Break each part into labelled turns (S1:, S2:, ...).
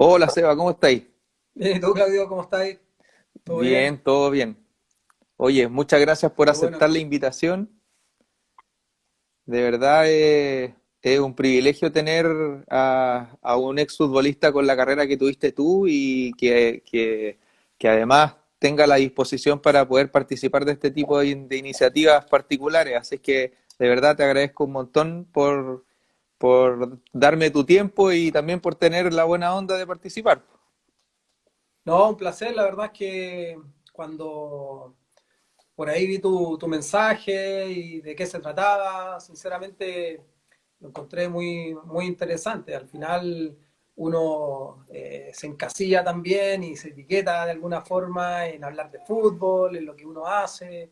S1: Hola Seba, ¿cómo estáis?
S2: Bien, ¿y tú, Claudio, cómo estás? ¿Todo bien?
S1: Bien, todo bien. Oye, muchas gracias por
S2: Qué bueno.
S1: aceptar la invitación. De verdad es un privilegio tener a un exfutbolista con la carrera que tuviste tú y que además tenga la disposición para poder participar de este tipo de iniciativas particulares. Así que de verdad te agradezco un montón por darme tu tiempo y también por tener la buena onda de participar.
S2: No, un placer. La verdad es que cuando por ahí vi tu mensaje y de qué se trataba, sinceramente lo encontré muy interesante. Al final uno se encasilla también y se etiqueta de alguna forma en hablar de fútbol, en lo que uno hace,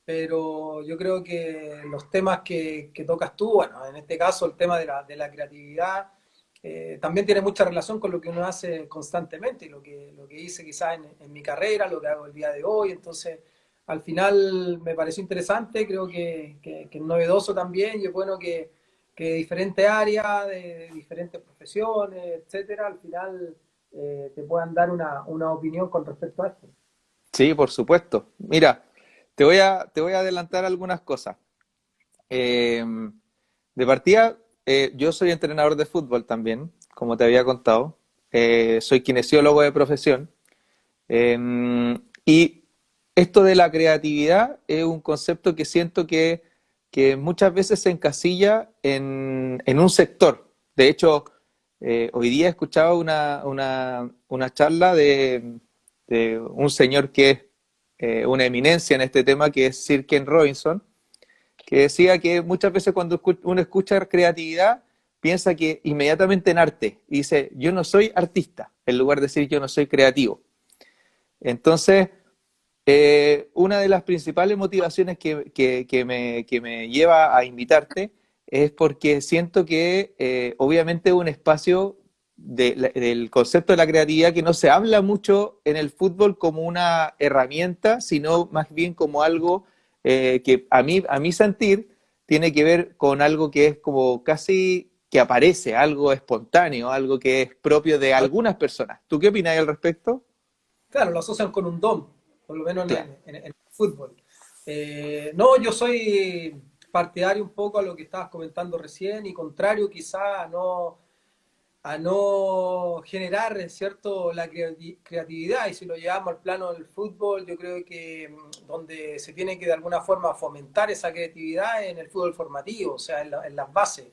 S2: pero yo creo que los temas que tocas tú, bueno, en este caso el tema de la creatividad, también tiene mucha relación con lo que uno hace constantemente, y lo que hice quizás en mi carrera, lo que hago el día de hoy. Entonces al final me pareció interesante, creo que es novedoso también, y es bueno que diferentes áreas, de diferentes profesiones, etcétera, al final te puedan dar una opinión con respecto a esto.
S1: Sí, por supuesto. Mira, te voy a adelantar algunas cosas. Eh, de partida, yo soy entrenador de fútbol también, como te había contado. Soy kinesiólogo de profesión. Y esto de la creatividad es un concepto que siento que muchas veces se encasilla en un sector. De hecho, hoy día he escuchado una charla de un señor que es una eminencia en este tema, que es Sir Ken Robinson, que decía que muchas veces cuando uno escucha creatividad, piensa que inmediatamente en arte, y dice, yo no soy artista, en lugar de decir yo no soy creativo. Entonces, una de las principales motivaciones que me lleva a invitarte es porque siento que obviamente es un espacio del concepto de la creatividad que no se habla mucho en el fútbol como una herramienta, sino más bien como algo que a mi sentir tiene que ver con algo que es como casi que aparece, algo espontáneo, algo que es propio de algunas personas. ¿Tú qué opinas al respecto?
S2: Claro, lo asocian con un don, por lo menos
S1: Claro.
S2: en el fútbol. No, yo soy partidario un poco a lo que estabas comentando recién, y contrario quizá a no generar, ¿cierto?, la creatividad. Y si lo llevamos al plano del fútbol, yo creo que donde se tiene que de alguna forma fomentar esa creatividad es en el fútbol formativo, o sea, en las bases.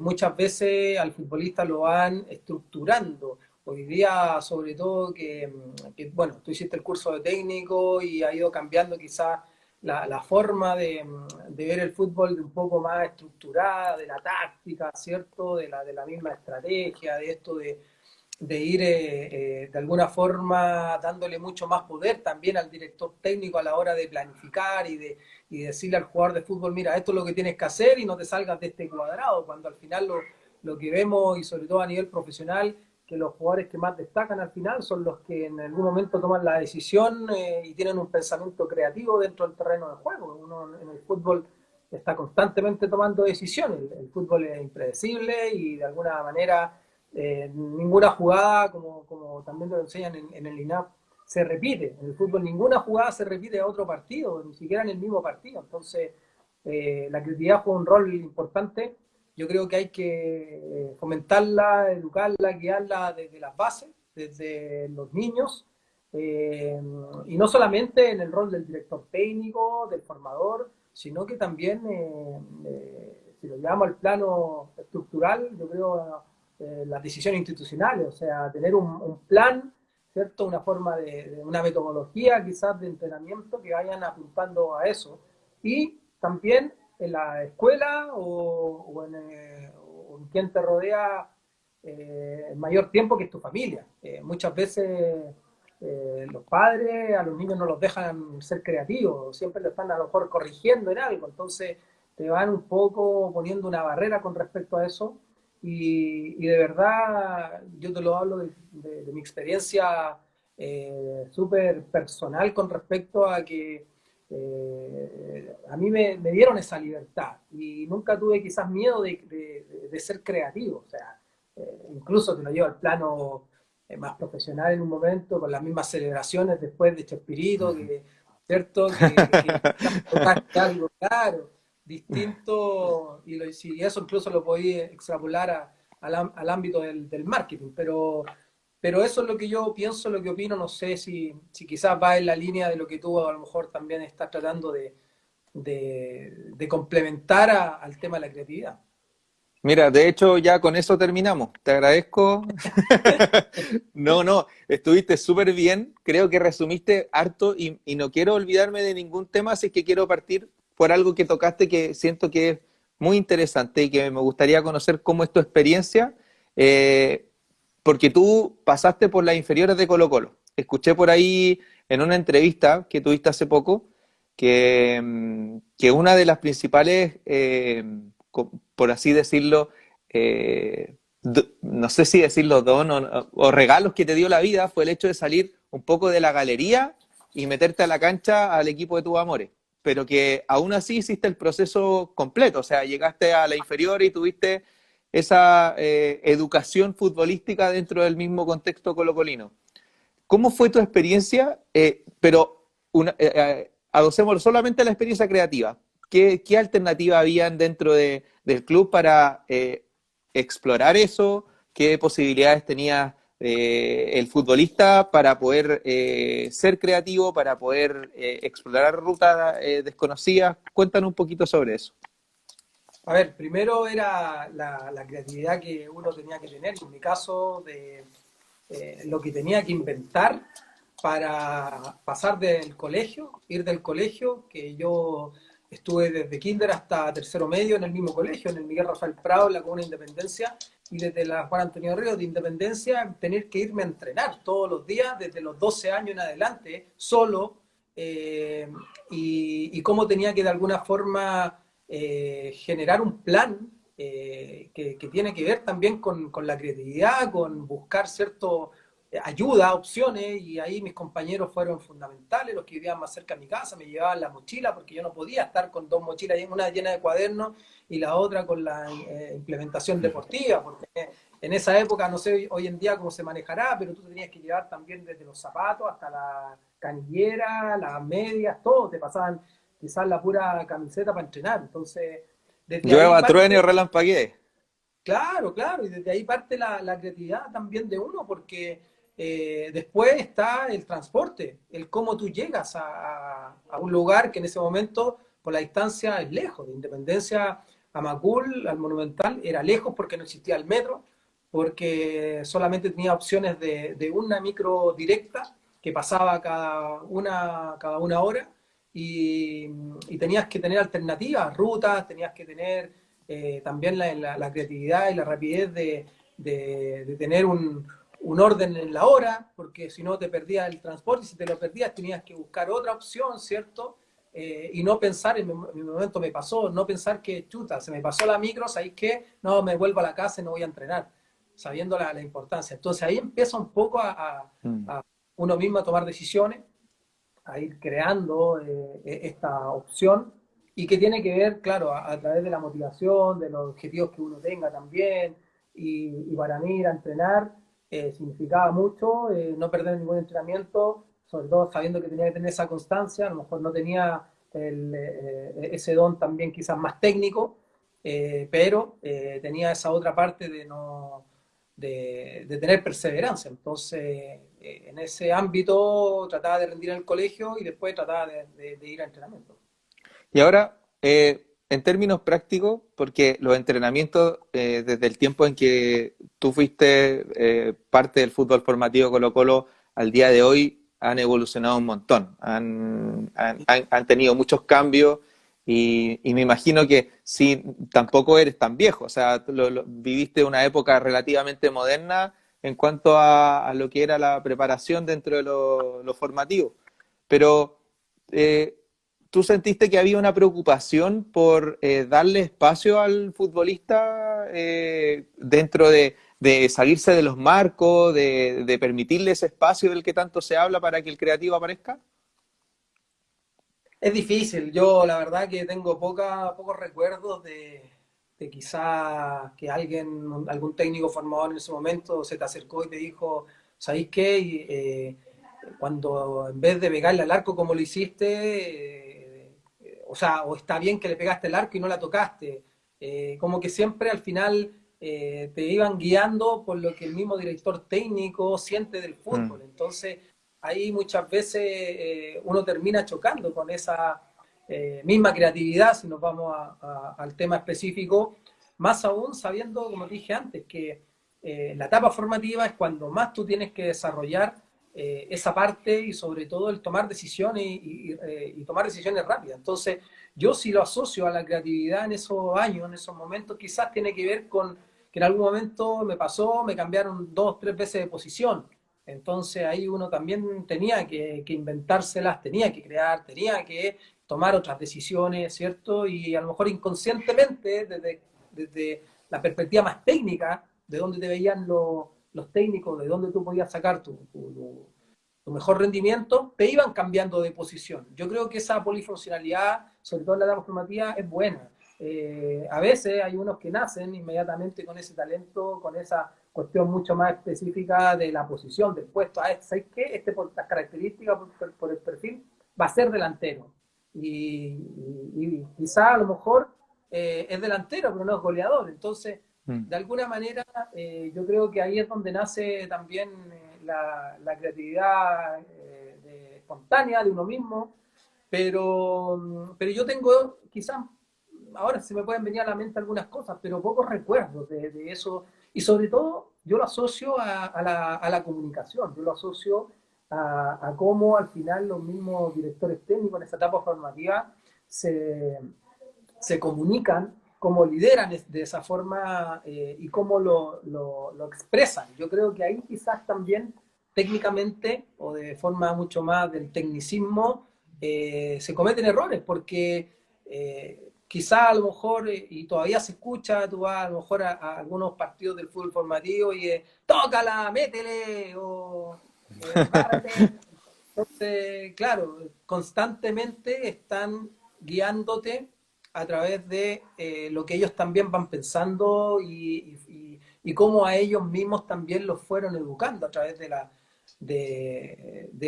S2: Muchas veces al futbolista lo van estructurando. Hoy día, sobre todo, bueno, tú hiciste el curso de técnico y ha ido cambiando quizás la forma de ver el fútbol de un poco más estructurada, de la táctica, ¿cierto? De la misma estrategia, de esto de ir de alguna forma dándole mucho más poder también al director técnico a la hora de planificar y decirle al jugador de fútbol, mira, esto es lo que tienes que hacer y no te salgas de este cuadrado, cuando al final lo que vemos, y sobre todo a nivel profesional, que los jugadores que más destacan al final son los que en algún momento toman la decisión y tienen un pensamiento creativo dentro del terreno de juego. Uno en el fútbol está constantemente tomando decisiones. El fútbol es impredecible y de alguna manera ninguna jugada, como también lo enseñan en el INAP, se repite. En el fútbol ninguna jugada se repite a otro partido, ni siquiera en el mismo partido. Entonces, la creatividad juega un rol importante. Yo creo que hay que fomentarla, educarla, guiarla desde las bases, desde los niños, eh, y no solamente en el rol del director técnico, del formador, sino que también, si lo llevamos al plano estructural, yo creo las decisiones institucionales, o sea, tener un plan, ¿cierto? Una forma de una metodología quizás de entrenamiento que vayan apuntando a eso. Y también en la escuela o en quien te rodea el mayor tiempo, que es tu familia. Muchas veces los padres a los niños no los dejan ser creativos, siempre lo están a lo mejor corrigiendo en algo, entonces te van un poco poniendo una barrera con respecto a eso. Y de verdad, yo te lo hablo de mi experiencia súper personal con respecto a que a mí me dieron esa libertad y nunca tuve quizás miedo de ser creativo. O sea, incluso te lo llevo al plano más profesional en un momento, con las mismas celebraciones después de Chespirito, que, ¿cierto? Que tocaste algo claro, distinto, y eso incluso lo podía extrapolar al ámbito del marketing, pero eso es lo que yo pienso, lo que opino, no sé si quizás va en la línea de lo que tú a lo mejor también estás tratando de complementar al tema de la creatividad.
S1: Mira, de hecho ya con eso terminamos. Te agradezco. No, no, estuviste súper bien. Creo que resumiste harto y no quiero olvidarme de ningún tema, así que quiero partir por algo que tocaste que siento que es muy interesante y que me gustaría conocer cómo es tu experiencia, eh, porque tú pasaste por las inferiores de Colo-Colo. Escuché por ahí en una entrevista que tuviste hace poco que una de las principales, por así decirlo, no sé si decirlo don o regalos que te dio la vida fue el hecho de salir un poco de la galería y meterte a la cancha al equipo de tus amores, pero que aún así hiciste el proceso completo, o sea, llegaste a la inferior y tuviste esa educación futbolística dentro del mismo contexto colocolino. ¿Cómo fue tu experiencia? Adocémoslo solamente a la experiencia creativa. ¿Qué alternativa habían dentro del club para explorar eso? ¿Qué posibilidades tenía el futbolista para poder ser creativo, para poder explorar rutas desconocidas? Cuéntanos un poquito sobre eso.
S2: A ver, primero era la creatividad que uno tenía que tener, en mi caso, de lo que tenía que inventar para pasar del colegio, ir del colegio, que yo estuve desde kinder hasta tercero medio en el mismo colegio, en el Miguel Rafael Prado, en la Comuna de Independencia, y desde la Juan Antonio Ríos de Independencia, tener que irme a entrenar todos los días, desde los 12 años en adelante, solo, y cómo tenía que de alguna forma generar un plan que tiene que ver también con la creatividad, con buscar cierto ayuda, opciones, y ahí mis compañeros fueron fundamentales, los que vivían más cerca de mi casa, me llevaban la mochila, porque yo no podía estar con dos mochilas, una llena de cuadernos y la otra con la implementación deportiva, porque en esa época, no sé hoy en día cómo se manejará, pero tú tenías que llevar también desde los zapatos hasta la canillera, las medias, todo, te pasaban quizás la pura camiseta para entrenar, entonces desde ahí
S1: Llueva, truene o
S2: parte.
S1: relampaguee.
S2: Claro, claro, y desde ahí parte la creatividad también de uno, porque después está el transporte, el cómo tú llegas a un lugar que en ese momento, por la distancia, es lejos. De Independencia a Macul, al Monumental, era lejos porque no existía el metro, porque solamente tenía opciones de una micro directa que pasaba cada una hora, y, y tenías que tener alternativas, rutas, tenías que tener también la creatividad y la rapidez de tener un orden en la hora, porque si no te perdías el transporte, y si te lo perdías tenías que buscar otra opción, ¿cierto? Y no pensar, en mi momento me pasó, no pensar que chuta, se me pasó la micro, ¿sabéis qué? No, me vuelvo a la casa y no voy a entrenar, sabiendo la importancia. Entonces ahí empieza un poco
S1: Mm.
S2: a uno mismo a tomar decisiones, a ir creando esta opción, y que tiene que ver, claro, a través de la motivación, de los objetivos que uno tenga también, y para mí ir a entrenar significaba mucho, no perder ningún entrenamiento, sobre todo sabiendo que tenía que tener esa constancia, a lo mejor no tenía ese don también quizás más técnico, pero tenía esa otra parte de no de tener perseverancia. Entonces, en ese ámbito trataba de rendir en el colegio y después trataba de ir a entrenamiento.
S1: Y ahora, en términos prácticos, porque los entrenamientos, desde el tiempo en que tú fuiste parte del fútbol formativo Colo-Colo al día de hoy, han evolucionado un montón, han tenido muchos cambios y me imagino que si tampoco eres tan viejo, o sea, tú viviste una época relativamente moderna en cuanto a lo que era la preparación dentro de lo formativo, pero eh, ¿tú sentiste que había una preocupación por darle espacio al futbolista dentro de salirse de los marcos, de permitirle ese espacio del que tanto se habla para que el creativo aparezca?
S2: Es difícil, yo la verdad que tengo pocos recuerdos de quizá que algún técnico formador en ese momento se te acercó y te dijo, ¿sabéis qué? Cuando en vez de pegarle al arco como lo hiciste, o sea, o está bien que le pegaste el arco y no la tocaste, como que siempre al final te iban guiando por lo que el mismo director técnico siente del
S1: Mm,
S2: fútbol. Entonces, ahí muchas veces uno termina chocando con esa misma creatividad, si nos vamos al tema específico, más aún sabiendo, como dije antes, que la etapa formativa es cuando más tú tienes que desarrollar esa parte y sobre todo el tomar decisiones y tomar decisiones rápidas. Entonces, yo sí lo asocio a la creatividad en esos años, en esos momentos, quizás tiene que ver con que en algún momento me pasó, me cambiaron 2, 3 veces de posición. Entonces ahí uno también tenía que inventárselas, tenía que crear, tenía que tomar otras decisiones, ¿cierto? Y a lo mejor inconscientemente, desde la perspectiva más técnica, de dónde te veían los técnicos, de dónde tú podías sacar tu mejor rendimiento, te iban cambiando de posición. Yo creo que esa polifuncionalidad, sobre todo en la etapa formativa, es buena. A veces hay unos que nacen inmediatamente con ese talento, con esa cuestión mucho más específica de la posición, del puesto. ¿Sabes qué? Este por las características, por el perfil, va a ser delantero. Y quizá a lo mejor es delantero, pero no es goleador. Entonces,
S1: mm.
S2: de alguna manera, yo creo que ahí es donde nace también la creatividad espontánea de uno mismo, pero yo tengo, quizás, ahora se me pueden venir a la mente algunas cosas, pero pocos recuerdos de eso, y sobre todo yo lo asocio a la comunicación, yo lo asocio a cómo al final los mismos directores técnicos en esa etapa formativa se, se comunican, cómo lideran de esa forma y cómo lo expresan. Yo creo que ahí quizás también técnicamente o de forma mucho más del tecnicismo se cometen errores porque quizá a lo mejor, y todavía se escucha, tú vas a lo mejor a algunos partidos del fútbol formativo y tócala, métele o párate. Entonces, claro, constantemente están guiándote a través de lo que ellos también van pensando y cómo a ellos mismos también los fueron educando a través de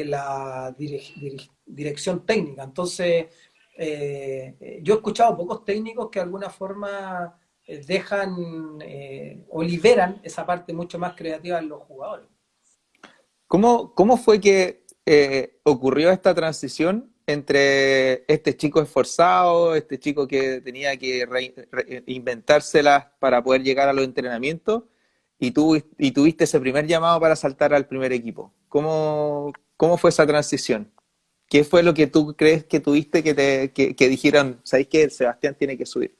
S2: la dirección técnica. Entonces, yo he escuchado pocos técnicos que de alguna forma dejan o liberan esa parte mucho más creativa en los jugadores.
S1: ¿Cómo fue que ocurrió esta transición entre este chico esforzado, este chico que tenía que inventárselas para poder llegar a los entrenamientos y tuviste ese primer llamado para saltar al primer equipo? ¿Cómo fue esa transición? ¿Qué fue lo que tú crees que tuviste que dijeron, ¿sabéis que Sebastián tiene que subir?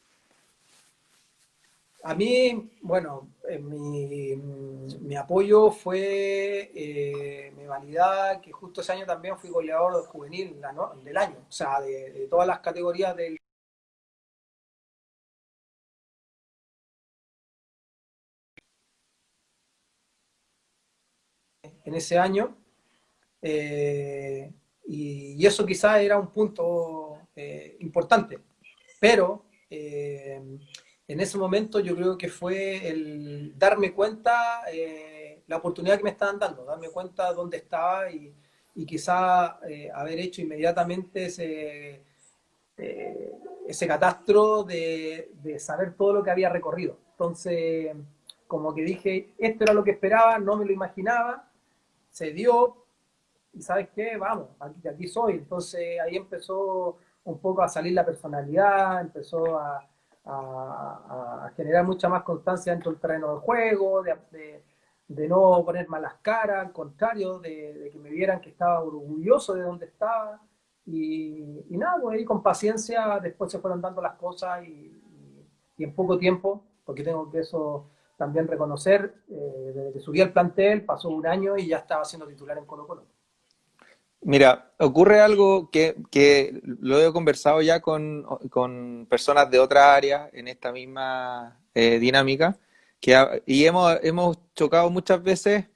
S2: A mí, bueno, mi apoyo fue mi validad, que justo ese año también fui goleador juvenil del año, o sea, de todas las categorías en ese año. Y eso quizás era un punto importante, pero en ese momento yo creo que fue el darme cuenta la oportunidad que me estaban dando, darme cuenta dónde estaba y quizá haber hecho inmediatamente ese catastro de saber todo lo que había recorrido. Entonces, como que dije, esto era lo que esperaba, no me lo imaginaba, se dio, y ¿sabes qué? Vamos, aquí soy. Entonces ahí empezó un poco a salir la personalidad, empezó a generar mucha más constancia dentro del terreno de juego, de no poner malas caras, al contrario, de que me vieran que estaba orgulloso de donde estaba. Y nada, pues ahí con paciencia después se fueron dando las cosas y en poco tiempo, porque tengo que eso también reconocer, desde que subí al plantel pasó un año y ya estaba siendo titular en Colo Colo.
S1: Mira, ocurre algo que lo he conversado ya con personas de otras áreas en esta misma dinámica, y hemos chocado muchas veces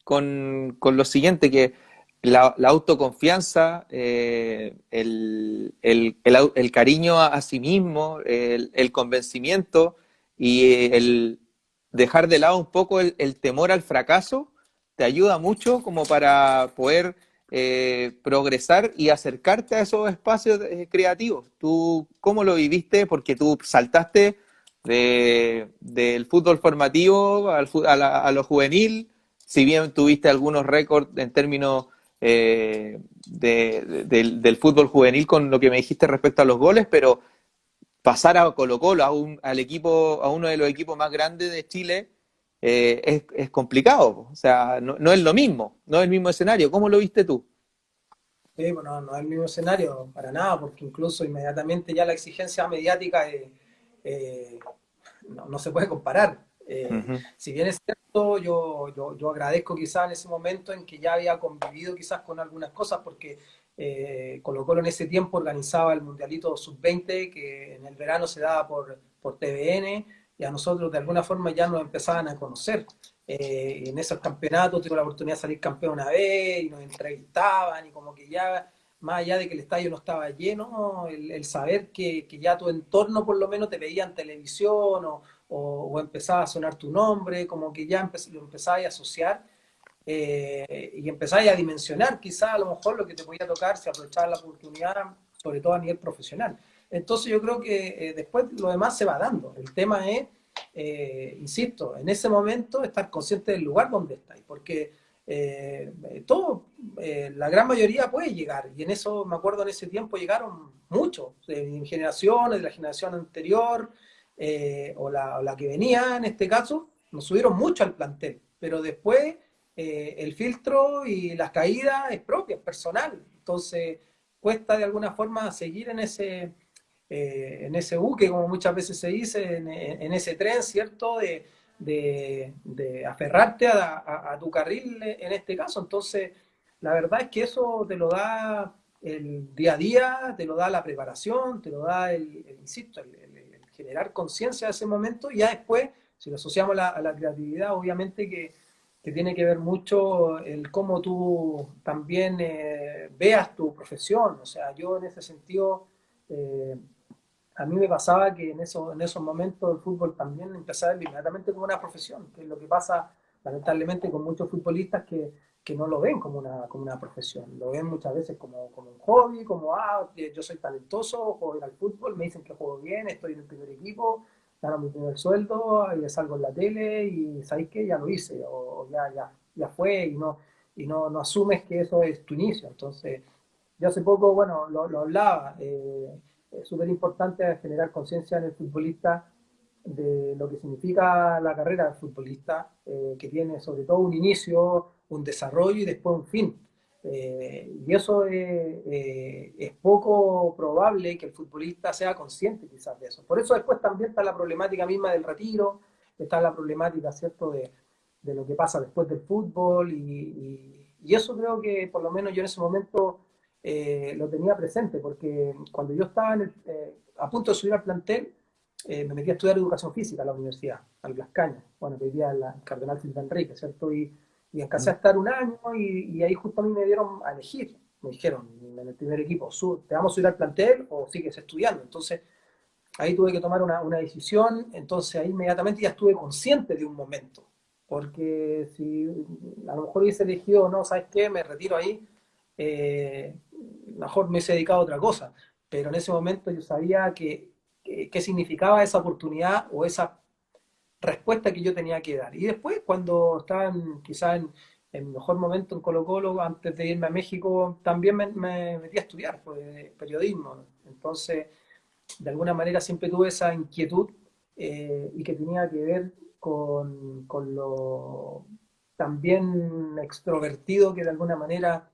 S1: con lo siguiente, que la autoconfianza, el cariño a sí mismo, el convencimiento y el dejar de lado un poco el temor al fracaso te ayuda mucho como para poder progresar y acercarte a esos espacios creativos. ¿Tú cómo lo viviste? Porque tú saltaste del fútbol formativo a lo juvenil, si bien tuviste algunos récords en términos del fútbol juvenil con lo que me dijiste respecto a los goles, pero pasar a Colo-Colo, al equipo, a uno de los equipos más grandes de Chile, es complicado. O sea, no es lo mismo, no es el mismo escenario. ¿Cómo lo viste tú?
S2: Sí, bueno, no es el mismo escenario para nada, porque incluso inmediatamente ya la exigencia mediática no se puede comparar.
S1: Ujú.
S2: Si bien es cierto, yo agradezco quizás en ese momento en que ya había convivido quizás con algunas cosas, porque Colo-Colo en ese tiempo organizaba el Mundialito Sub-20, que en el verano se daba por TVN, y a nosotros de alguna forma ya nos empezaban a conocer. En esos campeonatos tuve la oportunidad de salir campeón una vez y nos entrevistaban y como que ya, más allá de que el estadio no estaba lleno, el saber que ya tu entorno por lo menos te veía en televisión o empezaba a sonar tu nombre, como que ya lo empezabas a asociar y empezabas a dimensionar quizás a lo mejor lo que te podía tocar si aprovechabas la oportunidad, sobre todo a nivel profesional. Entonces yo creo que después lo demás se va dando. El tema es insisto, en ese momento estar consciente del lugar donde estáis, porque todo, la gran mayoría puede llegar, y en eso me acuerdo en ese tiempo llegaron muchos, de generaciones, de la generación anterior, o la que venía en este caso, nos subieron mucho al plantel, pero después el filtro y las caídas es propia, es personal, entonces cuesta de alguna forma seguir en ese buque, como muchas veces se dice, en ese tren, ¿cierto? De aferrarte a tu carril en este caso. Entonces, la verdad es que eso te lo da el día a día, te lo da la preparación, te lo da insisto, el generar conciencia de ese momento y ya después, si lo asociamos a la creatividad, obviamente que tiene que ver mucho el cómo tú también veas tu profesión. O sea, yo en ese sentido eh, a mí me pasaba que en esos momentos el fútbol también empezaba inmediatamente como una profesión, que es lo que pasa lamentablemente con muchos futbolistas que no lo ven como una profesión, lo ven muchas veces como un hobby, como, yo soy talentoso, juego bien al fútbol, me dicen que juego bien, estoy en el primer equipo, gano mi primer sueldo, y salgo en la tele y ¿sabéis qué? Ya lo hice, o ya fue, no asumes que eso es tu inicio. Entonces, yo hace poco, bueno, lo hablaba, es súper importante generar conciencia en el futbolista de lo que significa la carrera del futbolista, que tiene sobre todo un inicio, un desarrollo y después un fin. Y eso es poco probable que el futbolista sea consciente quizás de eso. Por eso después también está la problemática misma del retiro, está la problemática, ¿cierto?, de lo que pasa después del fútbol y eso creo que por lo menos yo en ese momento lo tenía presente, porque cuando yo estaba a punto de subir al plantel, me metí a estudiar educación física a la universidad, al Blas Cañas, bueno, que hoy día es la Cardenal Silva Enrique, ¿cierto? Y alcancé a estar un año y ahí justo a mí me dieron a elegir, me dijeron en el primer equipo, ¿te vamos a subir al plantel o sigues estudiando? Entonces ahí tuve que tomar una decisión, entonces ahí inmediatamente ya estuve consciente de un momento, porque si a lo mejor hubiese elegido, no, ¿sabes qué? Me retiro ahí, mejor me hubiese dedicado a otra cosa, pero en ese momento yo sabía qué significaba esa oportunidad o esa respuesta que yo tenía que dar. Y después, cuando estaba quizás en mejor momento en Colo Colo, antes de irme a México, también me metí a estudiar pues, periodismo. Entonces, de alguna manera siempre tuve esa inquietud y que tenía que ver con lo también extrovertido que de alguna manera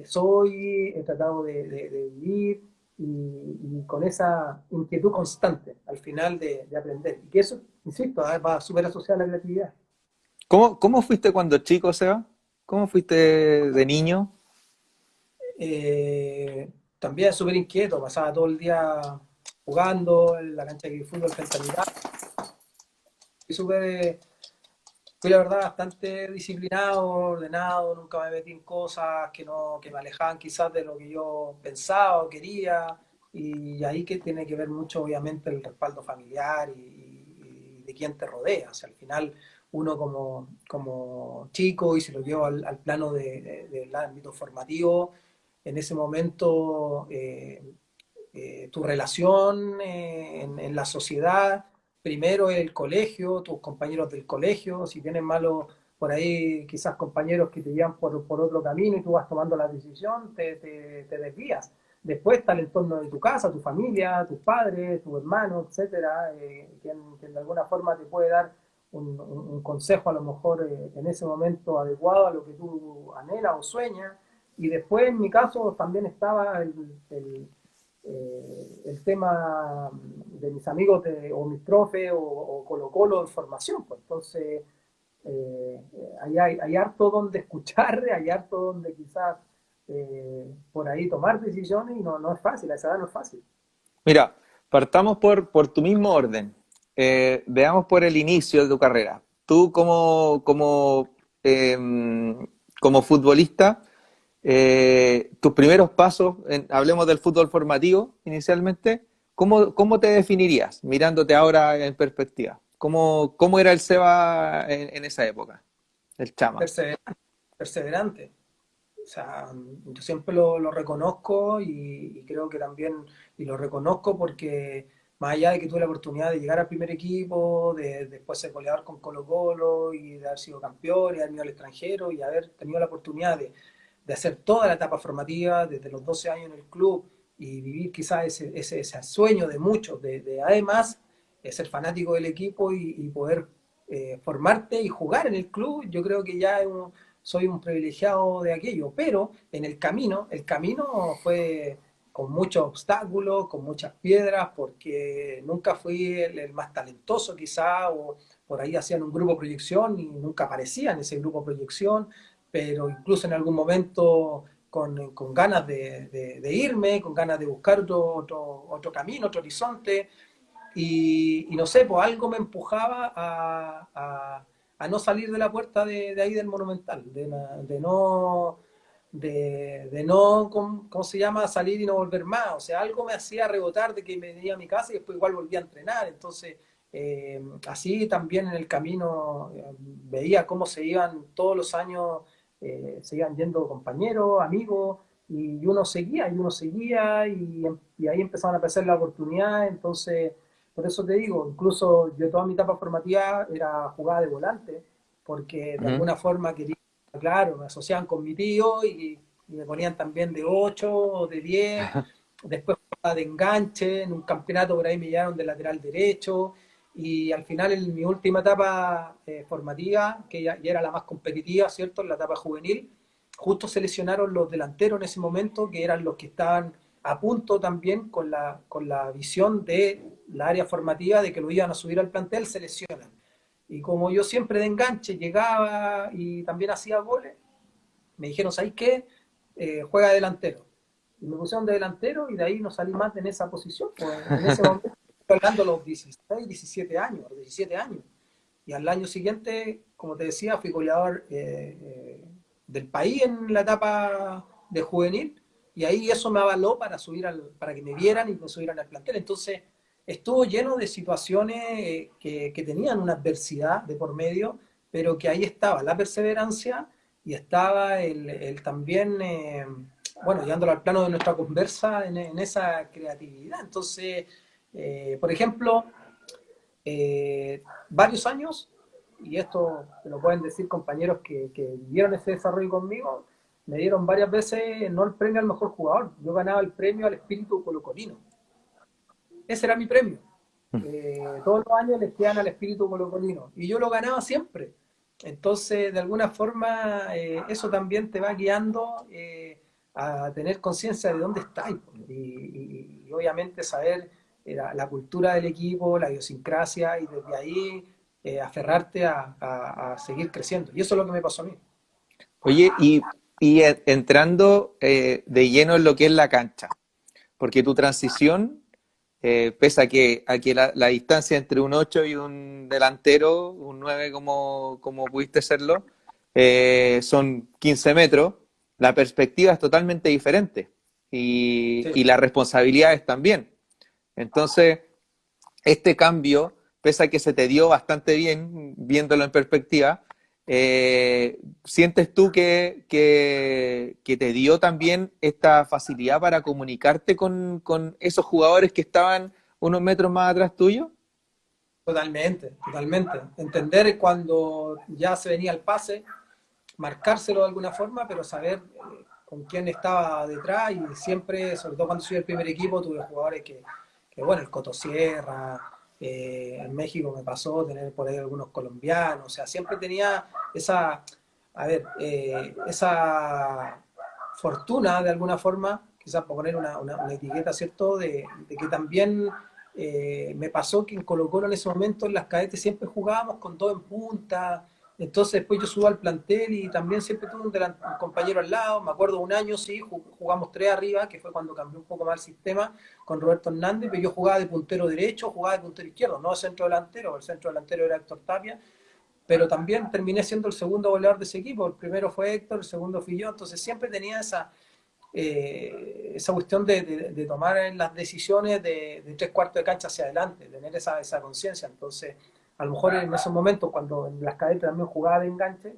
S2: soy, he tratado de vivir y con esa inquietud constante al final de aprender. Y que eso, insisto, va súper asociado a la creatividad.
S1: ¿Cómo fuiste cuando chico, Seba? ¿Cómo fuiste de niño?
S2: También súper inquieto, pasaba todo el día jugando en la cancha de fútbol frente a mi casa, y súper fui la verdad bastante disciplinado, ordenado, nunca me metí en cosas que me alejaban quizás de lo que yo pensaba o quería, y ahí que tiene que ver mucho obviamente el respaldo familiar y de quién te rodea. O sea, al final uno como chico y se lo llevo al plano del ámbito formativo, en ese momento tu relación en la sociedad, primero el colegio, tus compañeros del colegio, si tienes malos por ahí quizás compañeros que te llevan por otro camino y tú vas tomando la decisión, te desvías. Después está el entorno de tu casa, tu familia, tus padres, tus hermanos, etcétera, quien de alguna forma te puede dar un consejo a lo mejor en ese momento adecuado a lo que tú anhelas o sueñas. Y después, en mi caso, también estaba el tema de mis amigos o mis profes o Colo Colo en formación. Pues. Entonces, hay harto donde escuchar, hay harto donde quizás por ahí tomar decisiones y no es fácil, a esa edad no es fácil.
S1: Mira, partamos por tu mismo orden. Veamos por el inicio de tu carrera. Tú como futbolista, tus primeros pasos, hablemos del fútbol formativo inicialmente, ¿cómo te definirías mirándote ahora en perspectiva? ¿Cómo era el Seba en esa época, el Chama?
S2: Perseverante, perseverante. O sea, yo siempre lo reconozco y creo que también, y lo reconozco porque más allá de que tuve la oportunidad de llegar al primer equipo, de después ser goleador con Colo Colo y de haber sido campeón y haber ido al extranjero y haber tenido la oportunidad de hacer toda la etapa formativa desde los 12 años en el club y vivir quizás ese sueño de muchos, de además ser fanático del equipo y poder formarte y jugar en el club, yo creo que ya soy un privilegiado de aquello, pero en el camino fue con muchos obstáculos, con muchas piedras, porque nunca fui el más talentoso quizá, o por ahí hacían un grupo proyección y nunca aparecía en ese grupo proyección, pero incluso en algún momento con ganas de irme, con ganas de buscar otro camino, otro horizonte, y no sé, pues algo me empujaba a no salir de la puerta de ahí del Monumental, de no ¿cómo se llama? Salir y no volver más. O sea, algo me hacía rebotar de que me venía a mi casa y después igual volvía a entrenar. Entonces, así también en el camino veía cómo se iban todos los años, se iban yendo compañeros, amigos, y uno seguía, y ahí empezaban a aparecer las oportunidades. Entonces, por eso te digo, incluso yo toda mi etapa formativa era jugada de volante, porque de
S1: Ujú.
S2: alguna forma quería, claro, me asociaban con mi tío y me ponían también de 8 o de 10. Después jugaba de enganche, en un campeonato por ahí me llevaron de lateral derecho, y al final en mi última etapa formativa, que ya era la más competitiva, ¿cierto? En la etapa juvenil, justo se lesionaron los delanteros en ese momento, que eran los que estaban a punto también con la visión de la área formativa de que lo iban a subir al plantel, se lesionan. Y como yo siempre de enganche llegaba y también hacía goles, me dijeron, ¿sabes qué? Juega delantero. Y me pusieron de delantero y de ahí no salí más en esa posición. Pues en ese momento estoy hablando de los 16, 17 años, 17 años. Y al año siguiente, como te decía, fui goleador del país en la etapa de juvenil, y ahí eso me avaló para que me vieran y me subieran al plantel. Entonces, estuvo lleno de situaciones que tenían una adversidad de por medio, pero que ahí estaba la perseverancia y estaba el también, bueno, llevándolo al plano de nuestra conversa, en esa creatividad. Entonces, por ejemplo, varios años, y esto te lo pueden decir compañeros que vivieron ese desarrollo conmigo, me dieron varias veces no el premio al mejor jugador, yo ganaba el premio al espíritu colocolino. Ese era mi premio. Todos los años les quedan al espíritu colocolino y yo lo ganaba siempre. Entonces, de alguna forma, eso también te va guiando a tener conciencia de dónde estáis, y obviamente saber la cultura del equipo, la idiosincrasia, y desde ahí aferrarte a seguir creciendo. Y eso es lo que me pasó a mí.
S1: Oye, entrando de lleno en lo que es la cancha, porque tu transición, pese a que la distancia entre un 8 y un delantero, un 9 como pudiste serlo, son 15 metros, la perspectiva es totalmente diferente y,
S2: Sí.
S1: y las responsabilidades también. Entonces, este cambio pese a que se te dio bastante bien, viéndolo en perspectiva, ¿sientes tú que te dio también esta facilidad para comunicarte con esos jugadores que estaban unos metros más atrás tuyo?
S2: Totalmente, totalmente. Entender cuando ya se venía el pase, marcárselo de alguna forma, pero saber con quién estaba detrás y siempre, sobre todo cuando soy el primer equipo, tuve jugadores que bueno, el Coto Sierra, en México me pasó tener por ahí algunos colombianos, o sea, siempre tenía esa, a ver, esa fortuna de alguna forma, quizás por poner una etiqueta, ¿cierto?, de que también me pasó que en Colo-Colo en ese momento en las cadetes siempre jugábamos con dos en punta, entonces después yo subo al plantel y también siempre tuve un compañero al lado. Me acuerdo un año, sí, jugamos tres arriba, que fue cuando cambió un poco más el sistema con Roberto Hernández, pero yo jugaba de puntero derecho, jugaba de puntero izquierdo, no de centro delantero, el centro delantero era Héctor Tapia, pero también terminé siendo el segundo goleador de ese equipo. El primero fue Héctor, el segundo fui yo, entonces siempre tenía esa cuestión de tomar las decisiones de tres cuartos de cancha hacia adelante, tener esa conciencia. Entonces, a lo mejor en esos momentos, cuando en las cadetes también jugaba de enganche,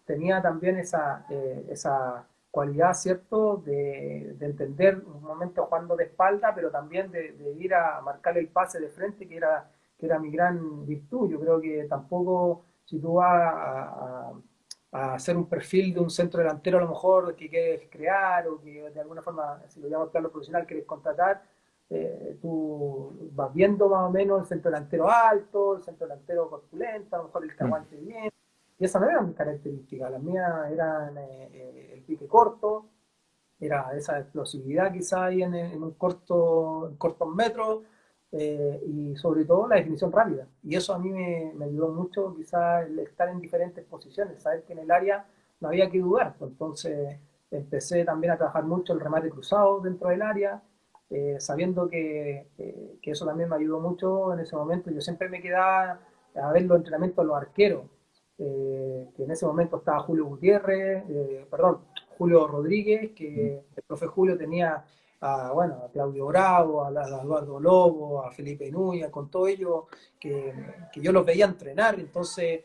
S2: tenía también esa cualidad, ¿cierto?, de entender un momento jugando de espalda, pero también de ir a marcar el pase de frente, que era mi gran virtud. Yo creo que tampoco, si tú vas a hacer un perfil de un centro delantero, a lo mejor que quieres crear o que de alguna forma, si lo llamas plano profesional, quieres contratar, tú vas viendo más o menos el centro delantero alto, el centro delantero corpulento, a lo mejor el que aguante bien, y esa no era mi característica, las mías eran el pique corto, era esa explosividad quizá ahí en un cortos metros, y sobre todo la definición rápida. Y eso a mí me ayudó mucho, quizá el estar en diferentes posiciones, saber que en el área no había que dudar. Entonces empecé también a trabajar mucho el remate cruzado dentro del área, sabiendo que eso también me ayudó mucho en ese momento. Yo siempre me quedaba a ver los entrenamientos de los arqueros, que en ese momento estaba Julio Gutiérrez, perdón, Julio Rodríguez, que el profe Julio tenía bueno, a Claudio Bravo, a Eduardo Lobo, a Felipe Núñez, con todo ello, que yo los veía entrenar, entonces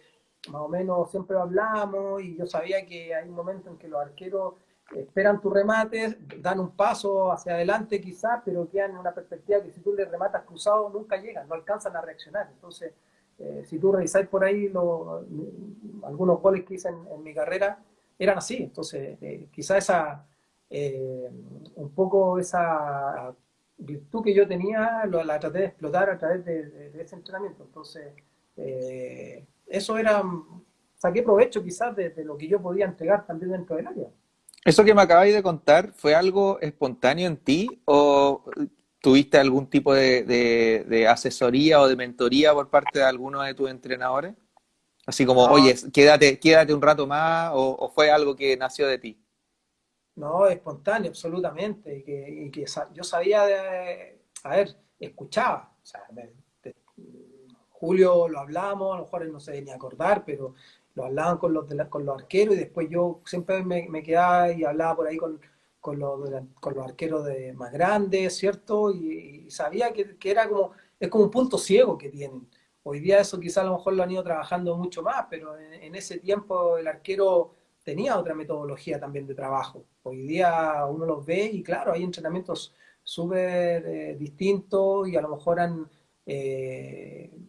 S2: más o menos siempre hablamos y yo sabía que hay un momento en que los arqueros esperan tus remates, dan un paso hacia adelante quizás, pero quedan en una perspectiva que si tú les rematas cruzado nunca llegan, no alcanzan a reaccionar. Entonces, si tú revisáis por ahí algunos goles que hice en mi carrera, eran así. Entonces, quizás un poco esa virtud que yo tenía, la traté de explotar a través de ese entrenamiento. Entonces, eso era, saqué provecho quizás de lo que yo podía entregar también dentro del área.
S1: ¿Eso que me acabáis de contar fue algo espontáneo en ti o tuviste algún tipo de asesoría o de mentoría por parte de alguno de tus entrenadores? Así como,
S2: No,
S1: oye, quédate un rato más o fue algo que nació de ti.
S2: no, espontáneo, absolutamente. Yo sabía a ver, escuchaba. O sea, Julio lo hablamos, a lo mejor él no se venía a acordar, pero lo hablaban con los arqueros y después yo siempre me quedaba y hablaba por ahí con los arqueros más grandes, ¿cierto? Y sabía que era es como un punto ciego que tienen. Hoy día eso quizá a lo mejor lo han ido trabajando mucho más, pero en ese tiempo el arquero tenía otra metodología también de trabajo. Hoy día uno los ve y claro, hay entrenamientos súper distintos y a lo mejor han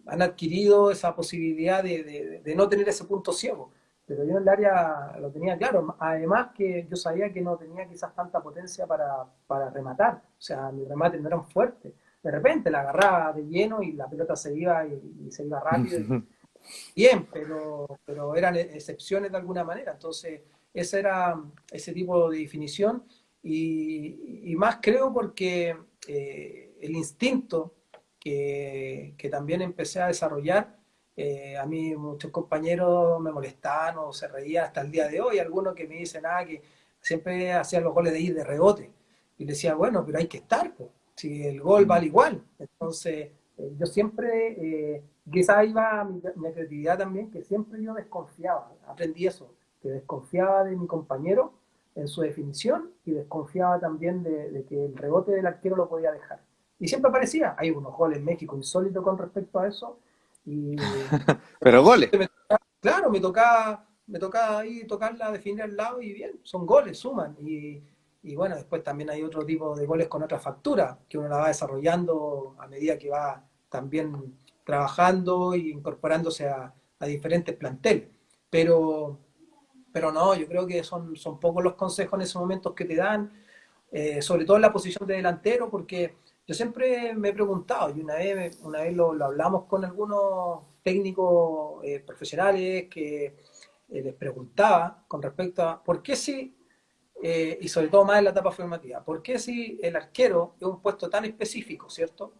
S2: adquirido esa posibilidad de no tener ese punto ciego. Pero yo en el área lo tenía claro. Además que yo sabía que no tenía quizás tanta potencia para rematar. O sea, mis remates no eran fuertes. De repente la agarraba de lleno y la pelota se iba y se iba rápido. Bien, pero eran excepciones de alguna manera. Entonces, ese era ese tipo de definición. Y más creo porque el instinto que también empecé a desarrollar, a mí muchos compañeros me molestaban o se reían hasta el día de hoy, algunos que me dicen, que siempre hacían los goles de ir de rebote. Y le decía, bueno, pero hay que estar, pues, si el gol vale igual. Entonces, yo siempre, quizás ahí va mi creatividad también, que siempre yo desconfiaba, aprendí eso, que desconfiaba de mi compañero en su definición y desconfiaba también de que el rebote del arquero lo podía dejar. Y siempre aparecía, hay unos goles en México insólitos con respecto a eso, Y
S1: Pero goles.
S2: claro, me tocaba ahí tocarla, definir al lado y bien, son goles, suman. Y bueno, después también hay otro tipo de goles con otra factura, que uno la va desarrollando a medida que va también trabajando e incorporándose a diferentes planteles. Pero, pero no, yo creo que son pocos los consejos en esos momentos que te dan, sobre todo en la posición de delantero, porque yo siempre me he preguntado, y una vez lo hablamos con algunos técnicos profesionales que les preguntaba con respecto a por qué si, y sobre todo más en la etapa formativa, por qué si el arquero es un puesto tan específico, ¿cierto?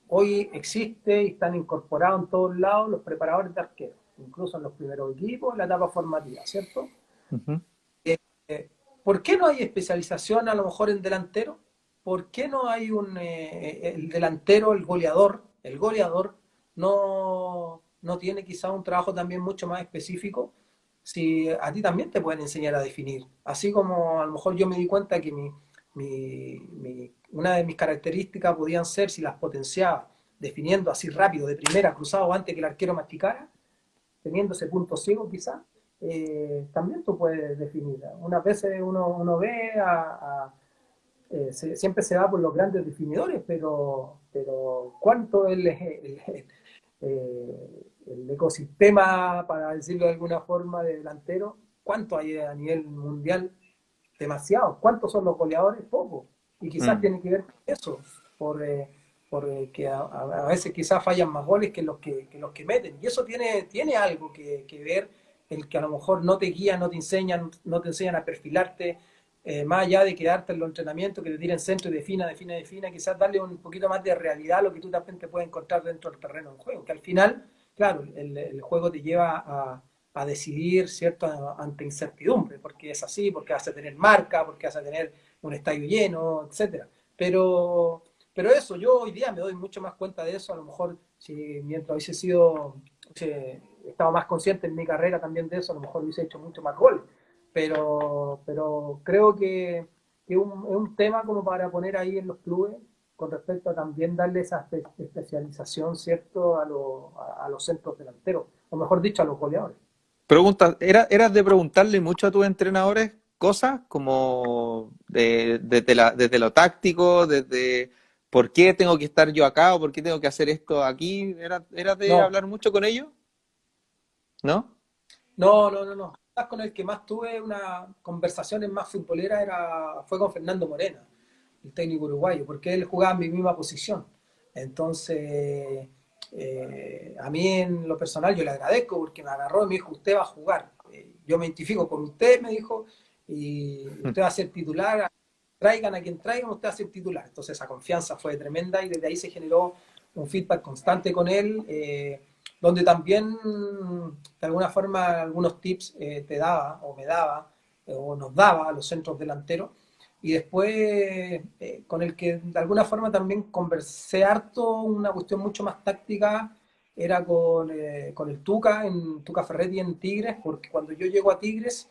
S2: Hoy existe y están incorporados en todos lados los preparadores de arqueros, incluso en los primeros equipos, en la etapa formativa, ¿cierto?
S1: Ujú.
S2: Eh, ¿Por qué no hay especialización a lo mejor en delantero? ¿Por qué no hay el delantero, el goleador no tiene quizá un trabajo también mucho más específico? Si a ti también te pueden enseñar a definir. Así como a lo mejor yo me di cuenta que una de mis características podían ser, si las potenciaba, definiendo así rápido, de primera, cruzado, antes que el arquero masticara, teniendo ese punto ciego quizá, también tú puedes definir. Unas veces uno ve siempre se va por los grandes definidores, pero ¿cuánto el ecosistema, para decirlo de alguna forma, de delantero? ¿Cuánto hay a nivel mundial? Demasiado. ¿Cuántos son los goleadores? Poco. Y quizás
S1: Mm,
S2: tiene que ver con eso, por que a veces quizás fallan más goles que los que meten. Y eso tiene algo que ver, el que a lo mejor no te guían, no te enseñan a perfilarte, más allá de quedarte en los entrenamientos, que te tiren centro y defina, quizás darle un poquito más de realidad a lo que tú también te puedes encontrar dentro del terreno del juego, que al final, claro, el juego te lleva a decidir, ¿cierto?, ante incertidumbre, porque es así, porque vas a tener marca, porque vas a tener un estadio lleno, etcétera. Pero eso, yo hoy día me doy mucho más cuenta de eso, a lo mejor si mientras hubiese sido, estaba más consciente en mi carrera también de eso, a lo mejor hubiese hecho mucho más goles. Pero creo que es un tema como para poner ahí en los clubes con respecto a también darle esa especialización, ¿cierto?, a los centros delanteros, o mejor dicho, a los goleadores.
S1: Pregunta, ¿eras de preguntarle mucho a tus entrenadores cosas como desde lo táctico, desde por qué tengo que estar yo acá o por qué tengo que hacer esto aquí? ¿Eras de
S2: No,
S1: hablar mucho con ellos? ¿No?
S2: no. Quizás con el que más tuve una conversaciones más futboleras fue con Fernando Morena, el técnico uruguayo, porque él jugaba en mi misma posición. Entonces, a mí en lo personal yo le agradezco porque me agarró y me dijo, usted va a jugar. Yo me identifico con usted, me dijo, y usted va a ser titular, traigan a quien traigan, usted va a ser titular. Entonces esa confianza fue tremenda y desde ahí se generó un feedback constante con él. Donde también de alguna forma algunos tips te daba o me daba o nos daba a los centros delanteros. Y después con el que de alguna forma también conversé harto, una cuestión mucho más táctica, era con el Tuca, en Tuca Ferretti en Tigres, porque cuando yo llego a Tigres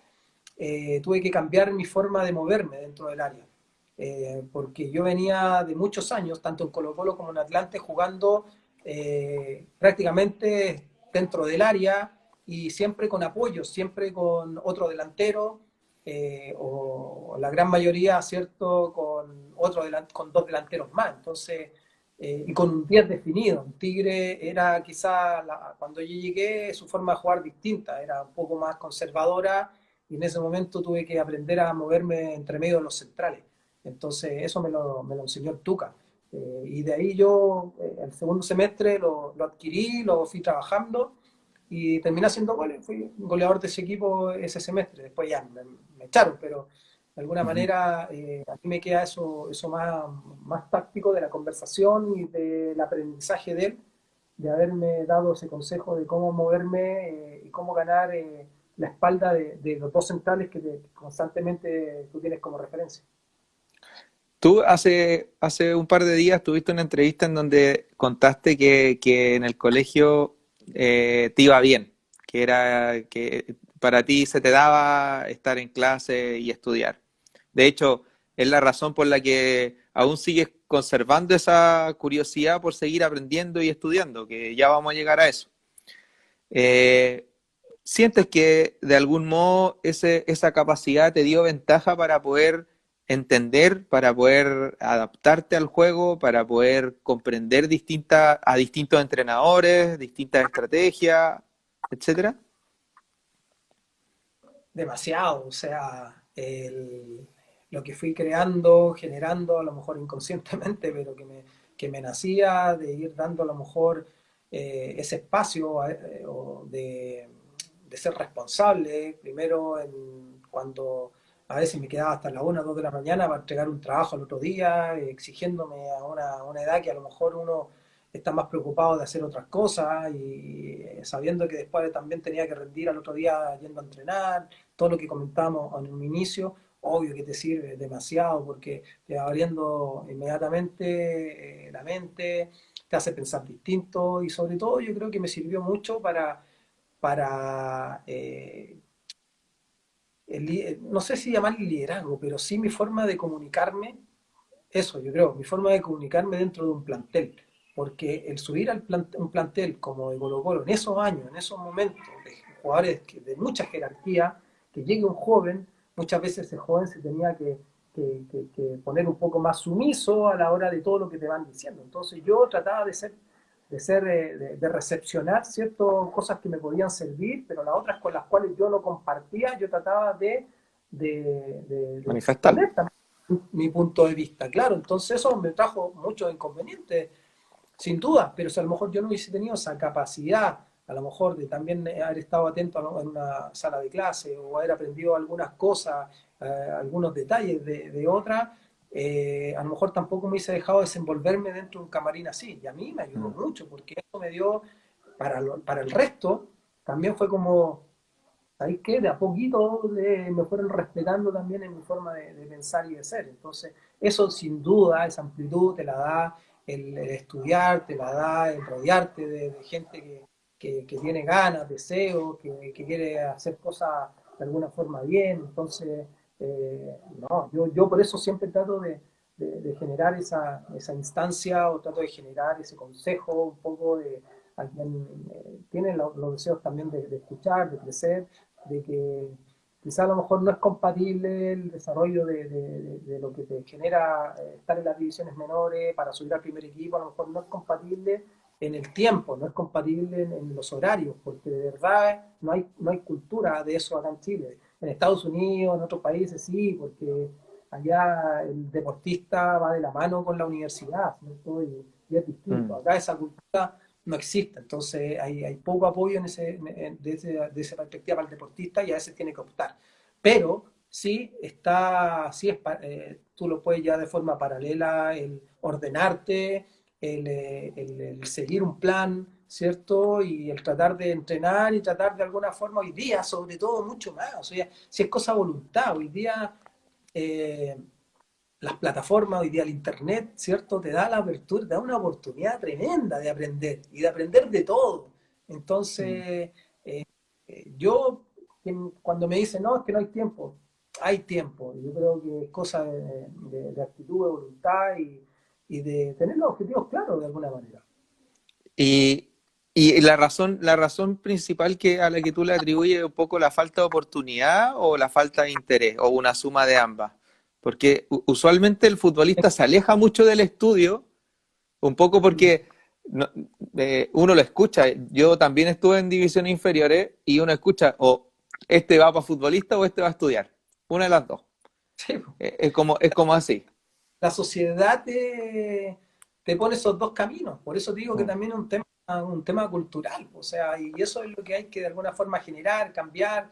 S2: tuve que cambiar mi forma de moverme dentro del área. Porque yo venía de muchos años, tanto en Colo Colo como en Atlante, jugando prácticamente dentro del área y siempre con apoyo, siempre con otro delantero, o la gran mayoría, ¿cierto?, con dos delanteros más. Entonces, y con un 10 definido. Un Tigre era quizá, cuando yo llegué, su forma de jugar distinta, era un poco más conservadora y en ese momento tuve que aprender a moverme entre medio de los centrales. Entonces, eso me lo enseñó el Tuca. Y de ahí yo, el segundo semestre, lo adquirí, lo fui trabajando y terminé haciendo goles. Fui goleador de ese equipo ese semestre. Después ya me echaron, pero de alguna
S1: Ujú.
S2: manera a mí me queda eso más táctico de la conversación y del aprendizaje de él, de haberme dado ese consejo de cómo moverme y cómo ganar la espalda de los dos centrales que constantemente tú tienes como referencia.
S1: Tú hace un par de días tuviste una entrevista en donde contaste que en el colegio te iba bien, que para ti se te daba estar en clase y estudiar. De hecho, es la razón por la que aún sigues conservando esa curiosidad por seguir aprendiendo y estudiando, que ya vamos a llegar a eso. Eh, ¿Sientes que de algún modo esa capacidad te dio ventaja para poder entender, para poder adaptarte al juego, para poder comprender a distintos entrenadores, distintas estrategias, etcétera?
S2: Demasiado, o sea, lo que fui creando, generando, a lo mejor inconscientemente, pero que me nacía de ir dando a lo mejor ese espacio o de ser responsable, primero cuando a veces me quedaba hasta las 1 o 2 de la mañana para entregar un trabajo al otro día, exigiéndome a una edad que a lo mejor uno está más preocupado de hacer otras cosas y sabiendo que después también tenía que rendir al otro día yendo a entrenar, todo lo que comentábamos en un inicio, obvio que te sirve demasiado porque te va abriendo inmediatamente la mente, te hace pensar distinto y sobre todo yo creo que me sirvió mucho para no sé si llamar liderazgo, pero sí mi forma de comunicarme, eso yo creo, mi forma de comunicarme dentro de un plantel. Porque el subir un plantel como de Colo Colo en esos años, en esos momentos, de jugadores de mucha jerarquía, que llegue un joven, muchas veces ese joven se tenía que poner un poco más sumiso a la hora de todo lo que te van diciendo. Entonces yo trataba de recepcionar ciertas cosas que me podían servir, pero las otras con las cuales yo no compartía, yo trataba de
S1: Manifestarlo.
S2: exponer también mi punto de vista, claro. Entonces eso me trajo muchos inconvenientes, sin duda, pero si a lo mejor yo no hubiese tenido esa capacidad, a lo mejor de también haber estado atento en una sala de clase o haber aprendido algunas cosas, algunos detalles de otras, a lo mejor tampoco me hubiese dejado desenvolverme dentro de un camarín así. Y a mí me ayudó
S1: Mm.
S2: mucho porque eso me dio, para el resto, también fue como, ¿sabéis qué? De a poquito me fueron respetando también en mi forma de pensar y de ser. Entonces, eso sin duda, esa amplitud te la da el estudiar, te la da el rodearte de gente que tiene ganas, deseo, que quiere hacer cosas de alguna forma bien. Entonces, no, yo por eso siempre trato de generar esa instancia o trato de generar ese consejo un poco de a quien tiene los deseos también de escuchar, de crecer, de que quizá a lo mejor no es compatible el desarrollo de lo que te genera estar en las divisiones menores para subir al primer equipo, a lo mejor no es compatible en el tiempo, no es compatible en los horarios, porque de verdad no hay cultura de eso acá en Chile. En Estados Unidos, en otros países sí, porque allá el deportista va de la mano con la universidad, ¿cierto? Y es distinto.
S1: Mm.
S2: Acá esa cultura no existe. Entonces hay poco apoyo de esa perspectiva para el deportista y a veces tiene que optar. Pero tú lo puedes ya de forma paralela, el ordenarte, el seguir un plan, ¿cierto? Y el tratar de entrenar y tratar de alguna forma, hoy día sobre todo mucho más, o sea, si es cosa de voluntad, hoy día eh, las plataformas, hoy día el Internet, ¿cierto? Te da la apertura, te da una oportunidad tremenda de aprender y de aprender de todo.
S1: Mm.
S2: Entonces, yo, cuando me dicen, no, es que no hay tiempo, hay tiempo. Yo creo que es cosa de actitud, de voluntad y de tener los objetivos claros de alguna manera.
S1: Y, y la razón principal a la que tú le atribuyes es un poco la falta de oportunidad o la falta de interés o una suma de ambas. Porque usualmente el futbolista se aleja mucho del estudio, un poco
S2: Mm.
S1: porque uno lo escucha. Yo también estuve en divisiones inferiores y uno escucha o este va para futbolista o este va a estudiar. Una de las dos.
S2: Sí,
S1: Es como así.
S2: la sociedad te pone esos dos caminos. Por eso te digo que
S1: Mm.
S2: también es un tema cultural. O sea, y eso es lo que hay que de alguna forma generar, cambiar.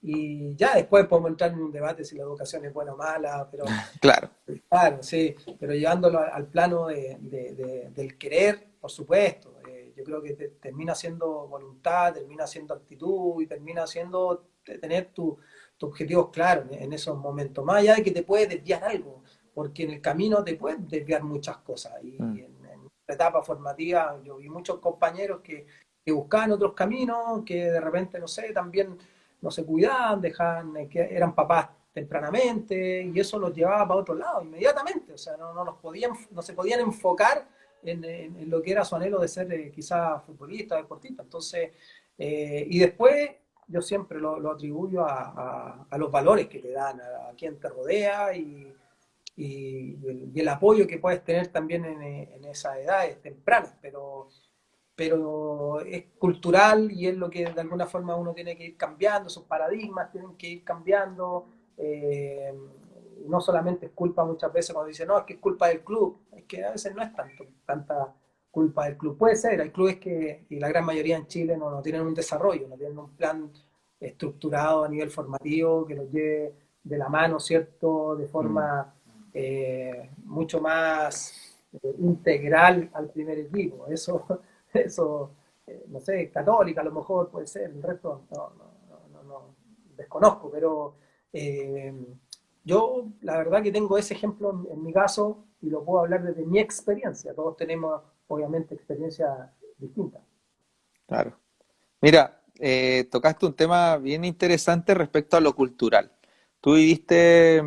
S2: Y ya después podemos entrar en un debate si la educación es buena o mala, pero
S1: Claro.
S2: claro, sí, pero llevándolo al plano del querer, por supuesto. Yo creo que termina siendo voluntad, termina siendo actitud y termina siendo tener tus objetivos claros en esos momentos. Más allá de que te puede desviar algo, porque en el camino te pueden desviar muchas cosas. Y
S1: Mm.
S2: en la etapa formativa yo vi muchos compañeros que buscaban otros caminos, que de repente, no sé, también no se cuidaban, dejaban, que eran papás tempranamente, y eso los llevaba para otro lado inmediatamente, o sea, no se podían enfocar en lo que era su anhelo de ser quizás futbolista, deportista. Entonces, y después yo siempre lo atribuyo a los valores que te dan, a quien te rodea y el apoyo que puedes tener también en esas edades tempranas, pero es cultural y es lo que de alguna forma uno tiene que ir cambiando, sus paradigmas tienen que ir cambiando. No solamente es culpa muchas veces cuando dicen, no, es que es culpa del club, es que a veces no es tanta culpa del club. Puede ser, hay clubes que, y la gran mayoría en Chile, no tienen un desarrollo, no tienen un plan estructurado a nivel formativo que los lleve de la mano, ¿cierto? De
S1: Mm.
S2: forma mucho más integral al primer equipo. Eso no sé, Católica a lo mejor puede ser, el resto no desconozco, pero eh, yo la verdad que tengo ese ejemplo en mi caso y lo puedo hablar desde mi experiencia. Todos tenemos obviamente experiencias distintas.
S1: Claro. Mira, tocaste un tema bien interesante respecto a lo cultural. Tú viviste,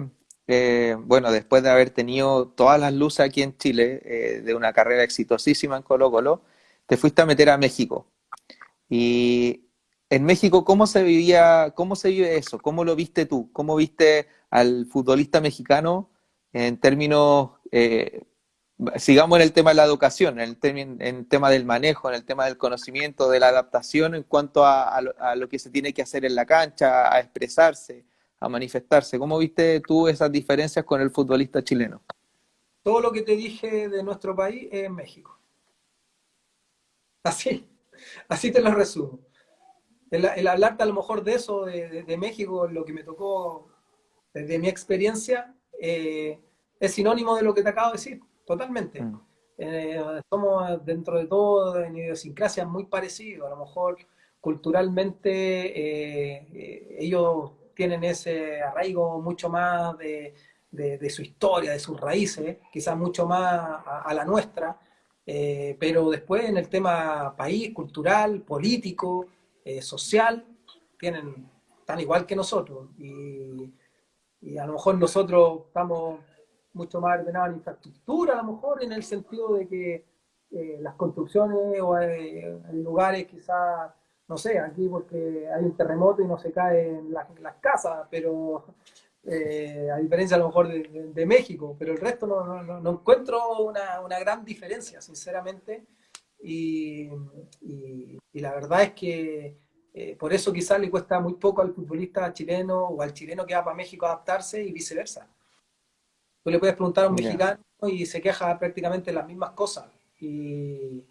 S1: bueno, después de haber tenido todas las luces aquí en Chile, de una carrera exitosísima en Colo-Colo, te fuiste a meter a México. Y en México, cómo se vive eso? ¿Cómo lo viste tú? ¿Cómo viste al futbolista mexicano en términos, sigamos en el tema de la educación, en el tema del manejo, en el tema del conocimiento, de la adaptación en cuanto a lo que se tiene que hacer en la cancha, a expresarse, a manifestarse? ¿Cómo viste tú esas diferencias con el futbolista chileno?
S2: Todo lo que te dije de nuestro país es en México. Así, así te lo resumo. El hablarte a lo mejor de eso, de México, lo que me tocó desde mi experiencia, es sinónimo de lo que te acabo de decir, totalmente.
S1: Mm.
S2: Somos dentro de todo en idiosincrasias muy parecidos, a lo mejor culturalmente ellos tienen ese arraigo mucho más de su historia, de sus raíces, quizás mucho más a la nuestra, pero después en el tema país, cultural, político, social, tienen tan igual que nosotros. Y a lo mejor nosotros estamos mucho más ordenados en infraestructura, a lo mejor en el sentido de que las construcciones o hay lugares quizás, no sé, aquí porque hay un terremoto y no se caen las casas, pero a diferencia a lo mejor de México, pero el resto no encuentro una gran diferencia, sinceramente, y la verdad es que por eso quizás le cuesta muy poco al futbolista chileno o al chileno que va para México adaptarse y viceversa. Tú le puedes preguntar a un
S1: Ya.
S2: mexicano y se queja prácticamente de las mismas cosas. Y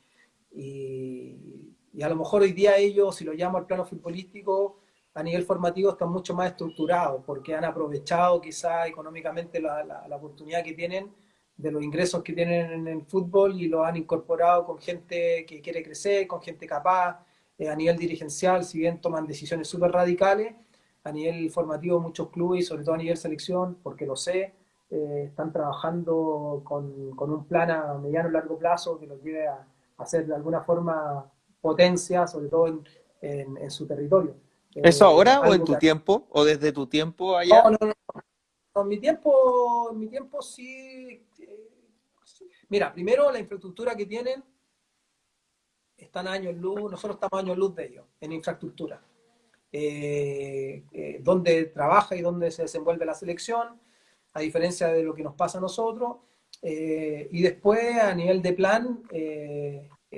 S2: a lo mejor hoy día ellos, si lo llamo al plano futbolístico, a nivel formativo están mucho más estructurados porque han aprovechado quizá económicamente la oportunidad que tienen de los ingresos que tienen en el fútbol y lo han incorporado con gente que quiere crecer, con gente capaz, a nivel dirigencial, si bien toman decisiones súper radicales, a nivel formativo muchos clubes y sobre todo a nivel selección, porque lo sé, están trabajando con un plan a mediano y largo plazo que los lleve a ser de alguna forma potencia, sobre todo en su territorio.
S1: ¿Eso ahora o en
S2: Algo
S1: tu
S2: que...
S1: tiempo o desde tu tiempo
S2: No,
S1: allá?
S2: no, en mi tiempo sí. Mira, primero la infraestructura que tienen están a años luz, nosotros estamos a años luz de ellos en infraestructura. Donde trabaja y donde se desenvuelve la selección, a diferencia de lo que nos pasa a nosotros. Y después, a nivel de plan,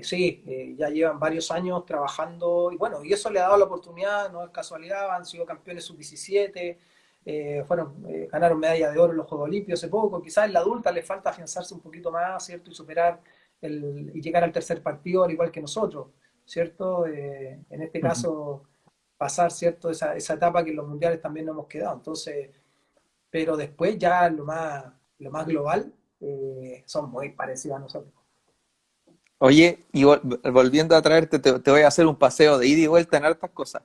S2: sí, ya llevan varios años trabajando y bueno, y eso le ha dado la oportunidad, no es casualidad, han sido campeones sub-17, ganaron medalla de oro en los Juegos Olímpicos hace poco, quizás en la adulta le falta afianzarse un poquito más, ¿cierto? Y superar y llegar al tercer partido al igual que nosotros, ¿cierto? En este
S1: Ujú.
S2: caso pasar, ¿cierto? Esa etapa que en los mundiales también nos hemos quedado. Entonces, pero después ya lo más global son muy parecidos a nosotros.
S1: Oye, y volviendo a traerte, te voy a hacer un paseo de ida y vuelta en hartas cosas,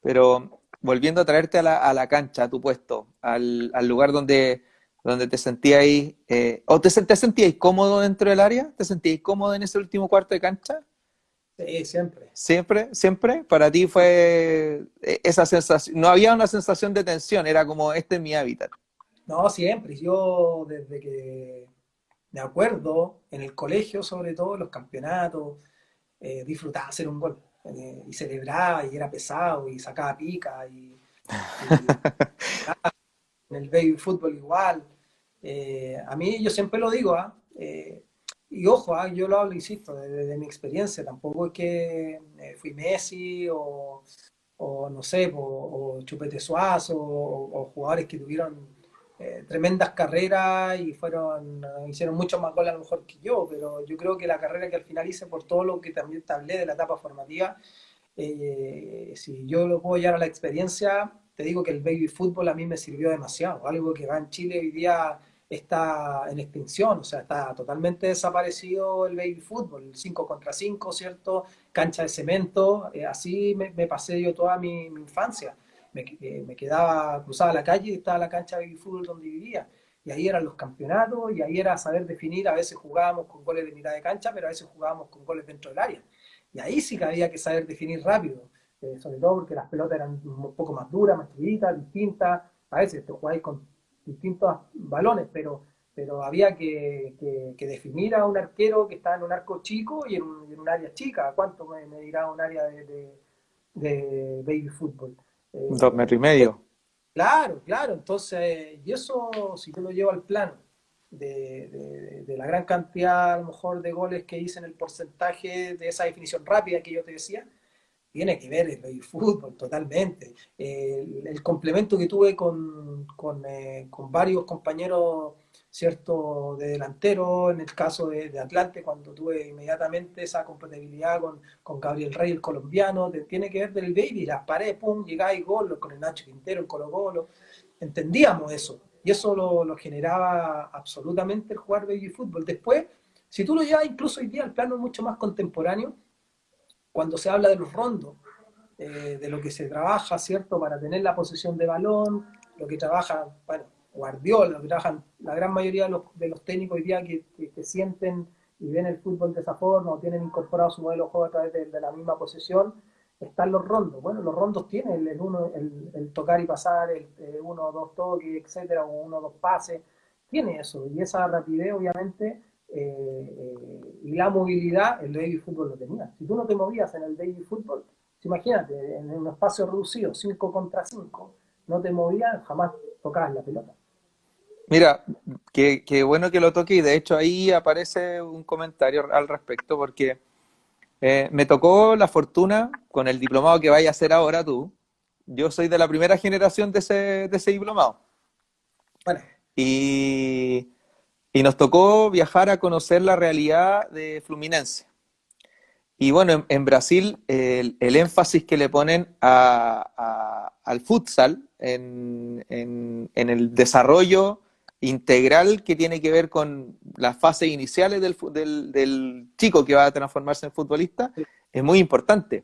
S1: pero volviendo a traerte a la cancha, a tu puesto, al lugar donde te sentías, o te sentías cómodo dentro del área, te sentías cómodo en ese último cuarto de cancha.
S2: Sí, siempre.
S1: Siempre, siempre. Para ti fue esa sensación, no había una sensación de tensión, era como, este es mi hábitat.
S2: No, siempre. Yo desde que me acuerdo, en el colegio sobre todo, los campeonatos, disfrutaba hacer un gol. Y celebraba y era pesado y sacaba pica y en el baby fútbol igual. A mí yo siempre lo digo, ¿ah? Y ojo, yo lo hablo, insisto, desde mi experiencia, tampoco es que fui Messi o no sé, o Chupete Suazo o jugadores que tuvieron tremendas carreras y hicieron muchos más goles a lo mejor que yo, pero yo creo que la carrera que al final hice por todo lo que también te hablé de la etapa formativa, si yo lo puedo llevar a la experiencia, te digo que el baby fútbol a mí me sirvió demasiado, algo que va en Chile hoy día está en extinción, o sea, está totalmente desaparecido el baby fútbol, el 5 contra 5, ¿cierto? Cancha de cemento, así me pasé yo toda mi infancia. Me quedaba, cruzaba la calle y estaba la cancha de baby fútbol donde vivía. Y ahí eran los campeonatos y ahí era saber definir, a veces jugábamos con goles de mitad de cancha, pero a veces jugábamos con goles dentro del área. Y ahí sí que había que saber definir rápido, sobre todo porque las pelotas eran un poco más duras, más chiquitas, distintas. A veces te jugáis con distintos balones, pero había que definir a un arquero que estaba en un arco chico y en un área chica. ¿Cuánto me dirá un área de baby fútbol?
S1: 2 metros y medio.
S2: Claro, claro. Entonces, y eso, si yo lo llevo al plano de la gran cantidad, a lo mejor, de goles que hice en el porcentaje de esa definición rápida que yo te decía, tiene que ver el fútbol totalmente. El complemento que tuve con varios compañeros, ¿cierto?, de delantero, en el caso de Atlante, cuando tuve inmediatamente esa compatibilidad con Gabriel Rey, el colombiano, tiene que ver del baby, las paredes, pum, llegaba y gol, con el Nacho Quintero, el Colo-Colo. Entendíamos eso. Y eso lo generaba absolutamente el jugar baby fútbol. Después, si tú lo llevas incluso hoy día al plano mucho más contemporáneo, cuando se habla de los rondos, de lo que se trabaja, ¿cierto?, para tener la posesión de balón, lo que trabaja, bueno, Guardiola, lo que trabajan la gran mayoría de los técnicos hoy día que sienten y ven el fútbol de esa forma o tienen incorporado su modelo de juego a través de la misma posesión, están los rondos. Bueno, los rondos tienen el tocar y pasar, el 1 2 toques, etcétera, o 1 2 pases, tiene eso, y esa rapidez obviamente y la movilidad el baby fútbol lo tenía. Si tú no te movías en el baby fútbol, imagínate, en un espacio reducido, 5 contra 5, no te movías, jamás tocabas la pelota.
S1: Mira, qué bueno que lo toque y de hecho ahí aparece un comentario al respecto porque me tocó la fortuna con el diplomado que vaya a hacer ahora tú. Yo soy de la primera generación de ese diplomado
S2: Bueno,
S1: y, y nos tocó viajar a conocer la realidad de Fluminense. Y bueno, en Brasil el énfasis que le ponen al futsal en el desarrollo integral que tiene que ver con las fases iniciales del chico que va a transformarse en futbolista es muy importante.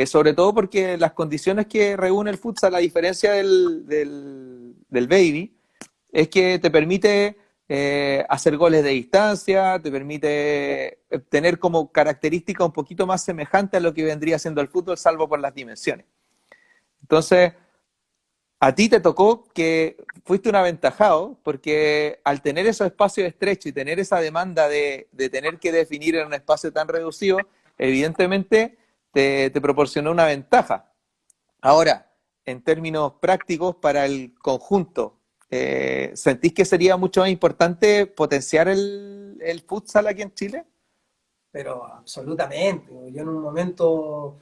S1: Sobre todo porque las condiciones que reúne el futsal, a diferencia del baby, es que te permite hacer goles de distancia, te permite tener como característica un poquito más semejante a lo que vendría siendo el fútbol, salvo por las dimensiones. Entonces, a ti te tocó que fuiste un aventajado, porque al tener esos espacios estrechos y tener esa demanda de tener que definir en un espacio tan reducido, evidentemente te proporcionó una ventaja. Ahora, en términos prácticos para el conjunto, ¿sentís que sería mucho más importante potenciar el futsal aquí en Chile?
S2: pero absolutamente. Yo en un momento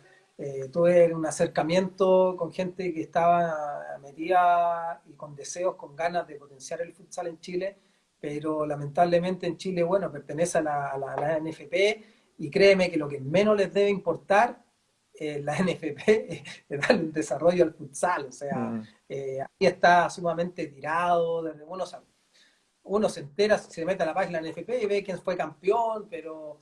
S2: tuve un acercamiento con gente que estaba metida y con deseos, con ganas de potenciar el futsal en Chile, pero lamentablemente en Chile, bueno, pertenece a la NFP y créeme que lo que menos les debe importar la NFP es darle un desarrollo al futsal, o sea,
S1: Mm.
S2: ahí está sumamente tirado, desde uno se entera, se mete a la página del NFP y ve quién fue campeón, pero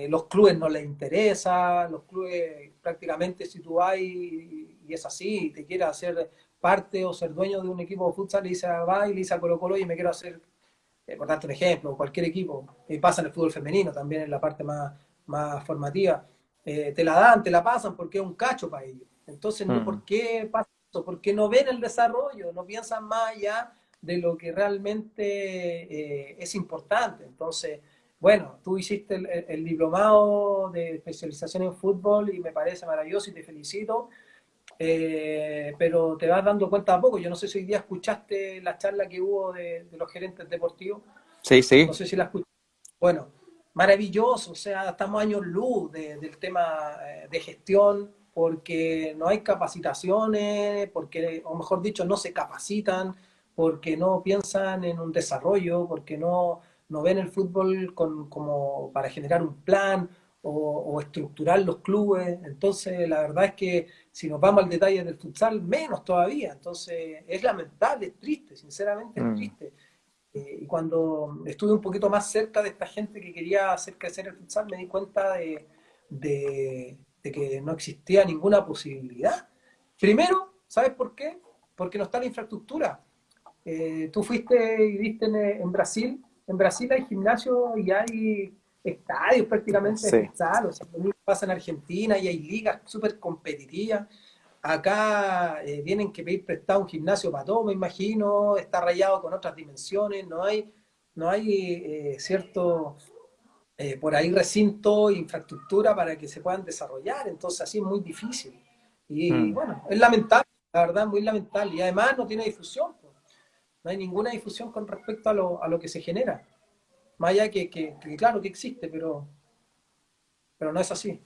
S2: los clubes no les interesa, los clubes prácticamente si tú vas y es así, y te quieres hacer parte o ser dueño de un equipo de futsal, le dice va y le dice a Colo Colo y me quiero hacer, por darte un ejemplo, cualquier equipo, y pasa en el fútbol femenino también en la parte más formativa. te la dan, te la pasan porque es un cacho para ellos. Entonces, no,
S1: Mm,
S2: ¿por qué pasa eso? Porque no ven el desarrollo, no piensan más allá de lo que realmente es importante. Entonces, bueno, tú hiciste el diplomado de especialización en fútbol y me parece maravilloso y te felicito, pero te vas dando cuenta a poco. Yo no sé si hoy día escuchaste la charla que hubo de los gerentes deportivos,
S1: sí,
S2: no
S1: sí.
S2: sé si la escuchaste. Bueno, maravilloso, o sea, estamos años luz del tema de gestión, porque no hay capacitaciones, porque, o mejor dicho, no se capacitan, porque no piensan en un desarrollo, porque no ven el fútbol como para generar un plan o estructurar los clubes. Entonces, la verdad es que si nos vamos al detalle del futsal, menos todavía. Entonces, es lamentable, es triste, sinceramente es
S1: Mm,
S2: triste. Y cuando estuve un poquito más cerca de esta gente que quería hacer crecer el futsal, me di cuenta de que no existía ninguna posibilidad. Primero, ¿sabes por qué? Porque no está la infraestructura. Tú fuiste y viste en Brasil. En Brasil hay gimnasios y hay estadios prácticamente de
S1: sí.
S2: futsal. O sea, lo mismo pasa en Argentina y hay ligas súper competitivas. Acá tienen que pedir prestado un gimnasio para todo, me imagino, está rayado con otras dimensiones, no hay cierto por ahí recinto, infraestructura para que se puedan desarrollar, entonces así es muy difícil. Y
S1: Mm,
S2: bueno, es lamentable, la verdad, muy lamentable. Y además no tiene difusión, pues. No hay ninguna difusión con respecto a lo que se genera. Más allá que claro que existe, pero no es así.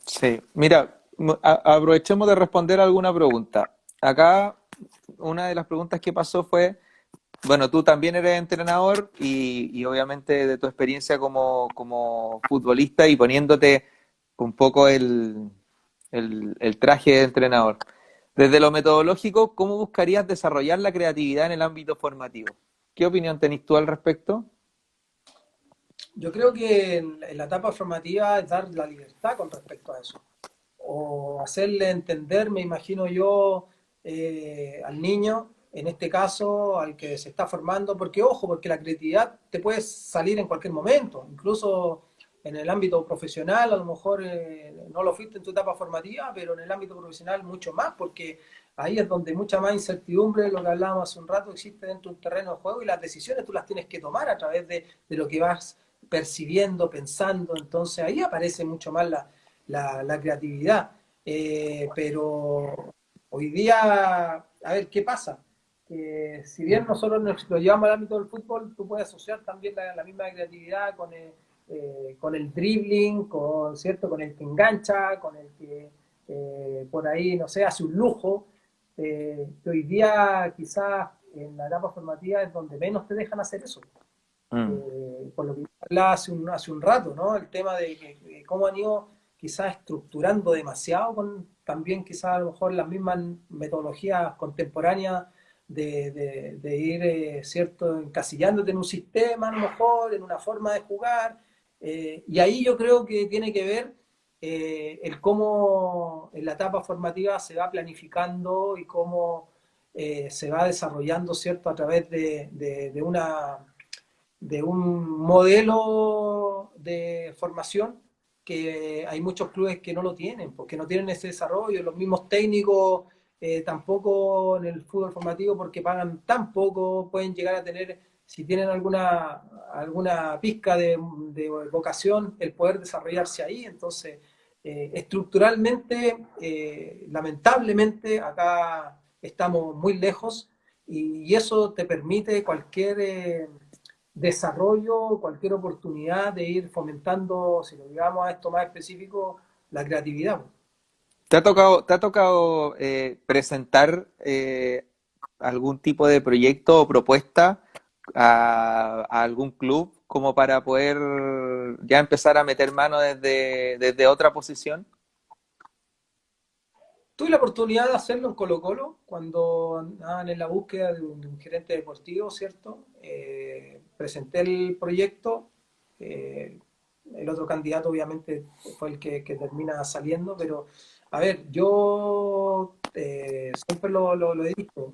S1: sí. Mira, aprovechemos de responder alguna pregunta. Acá, una de las preguntas que pasó fue, bueno, tú también eres entrenador y obviamente de tu experiencia como futbolista y poniéndote un poco el traje de entrenador. Desde lo metodológico, ¿cómo buscarías desarrollar la creatividad en el ámbito formativo? ¿Qué opinión tenés tú al respecto?
S2: Yo creo que en la etapa formativa es dar la libertad con respecto a eso. O hacerle entender, me imagino yo, al niño, en este caso, al que se está formando, porque ojo, porque la creatividad te puede salir en cualquier momento, incluso en el ámbito profesional, a lo mejor no lo fuiste en tu etapa formativa, pero en el ámbito profesional mucho más, porque ahí es donde mucha más incertidumbre, lo que hablábamos hace un rato, existe dentro de un terreno de juego y las decisiones tú las tienes que tomar a través de lo que vas percibiendo, pensando, entonces ahí aparece mucho más la creatividad. Pero hoy día, a ver, ¿qué pasa? Si bien nosotros lo llevamos al ámbito del fútbol, tú puedes asociar también la misma creatividad con el dribbling, ¿cierto? Con el que engancha, con el que por ahí, no sé, hace un lujo. Que hoy día quizás en la etapa formativa es donde menos te dejan hacer eso.
S1: Mm,
S2: Por lo que hablaba hace un rato, ¿no? El tema de cómo han ido quizás estructurando demasiado con también quizás a lo mejor las mismas metodologías contemporáneas de ir, ¿cierto?, encasillándote en un sistema a lo mejor, en una forma de jugar. Y ahí yo creo que tiene que ver el cómo en la etapa formativa se va planificando y cómo se va desarrollando, ¿cierto?, a través de un modelo de formación que hay muchos clubes que no lo tienen, porque no tienen ese desarrollo, los mismos técnicos tampoco en el fútbol formativo porque pagan tan poco, pueden llegar a tener, si tienen alguna pizca de vocación, el poder desarrollarse ahí, entonces estructuralmente, lamentablemente, acá estamos muy lejos y eso te permite cualquier desarrollo, cualquier oportunidad de ir fomentando, si lo digamos a esto más específico, la creatividad.
S1: ¿Te ha tocado presentar algún tipo de proyecto o propuesta a algún club como para poder ya empezar a meter mano desde otra posición?
S2: Tuve la oportunidad de hacerlo en Colo Colo cuando andaban en la búsqueda de un gerente deportivo, ¿cierto? Presenté el proyecto, eh, el otro candidato obviamente fue el que termina saliendo, pero a ver, yo siempre lo he dicho,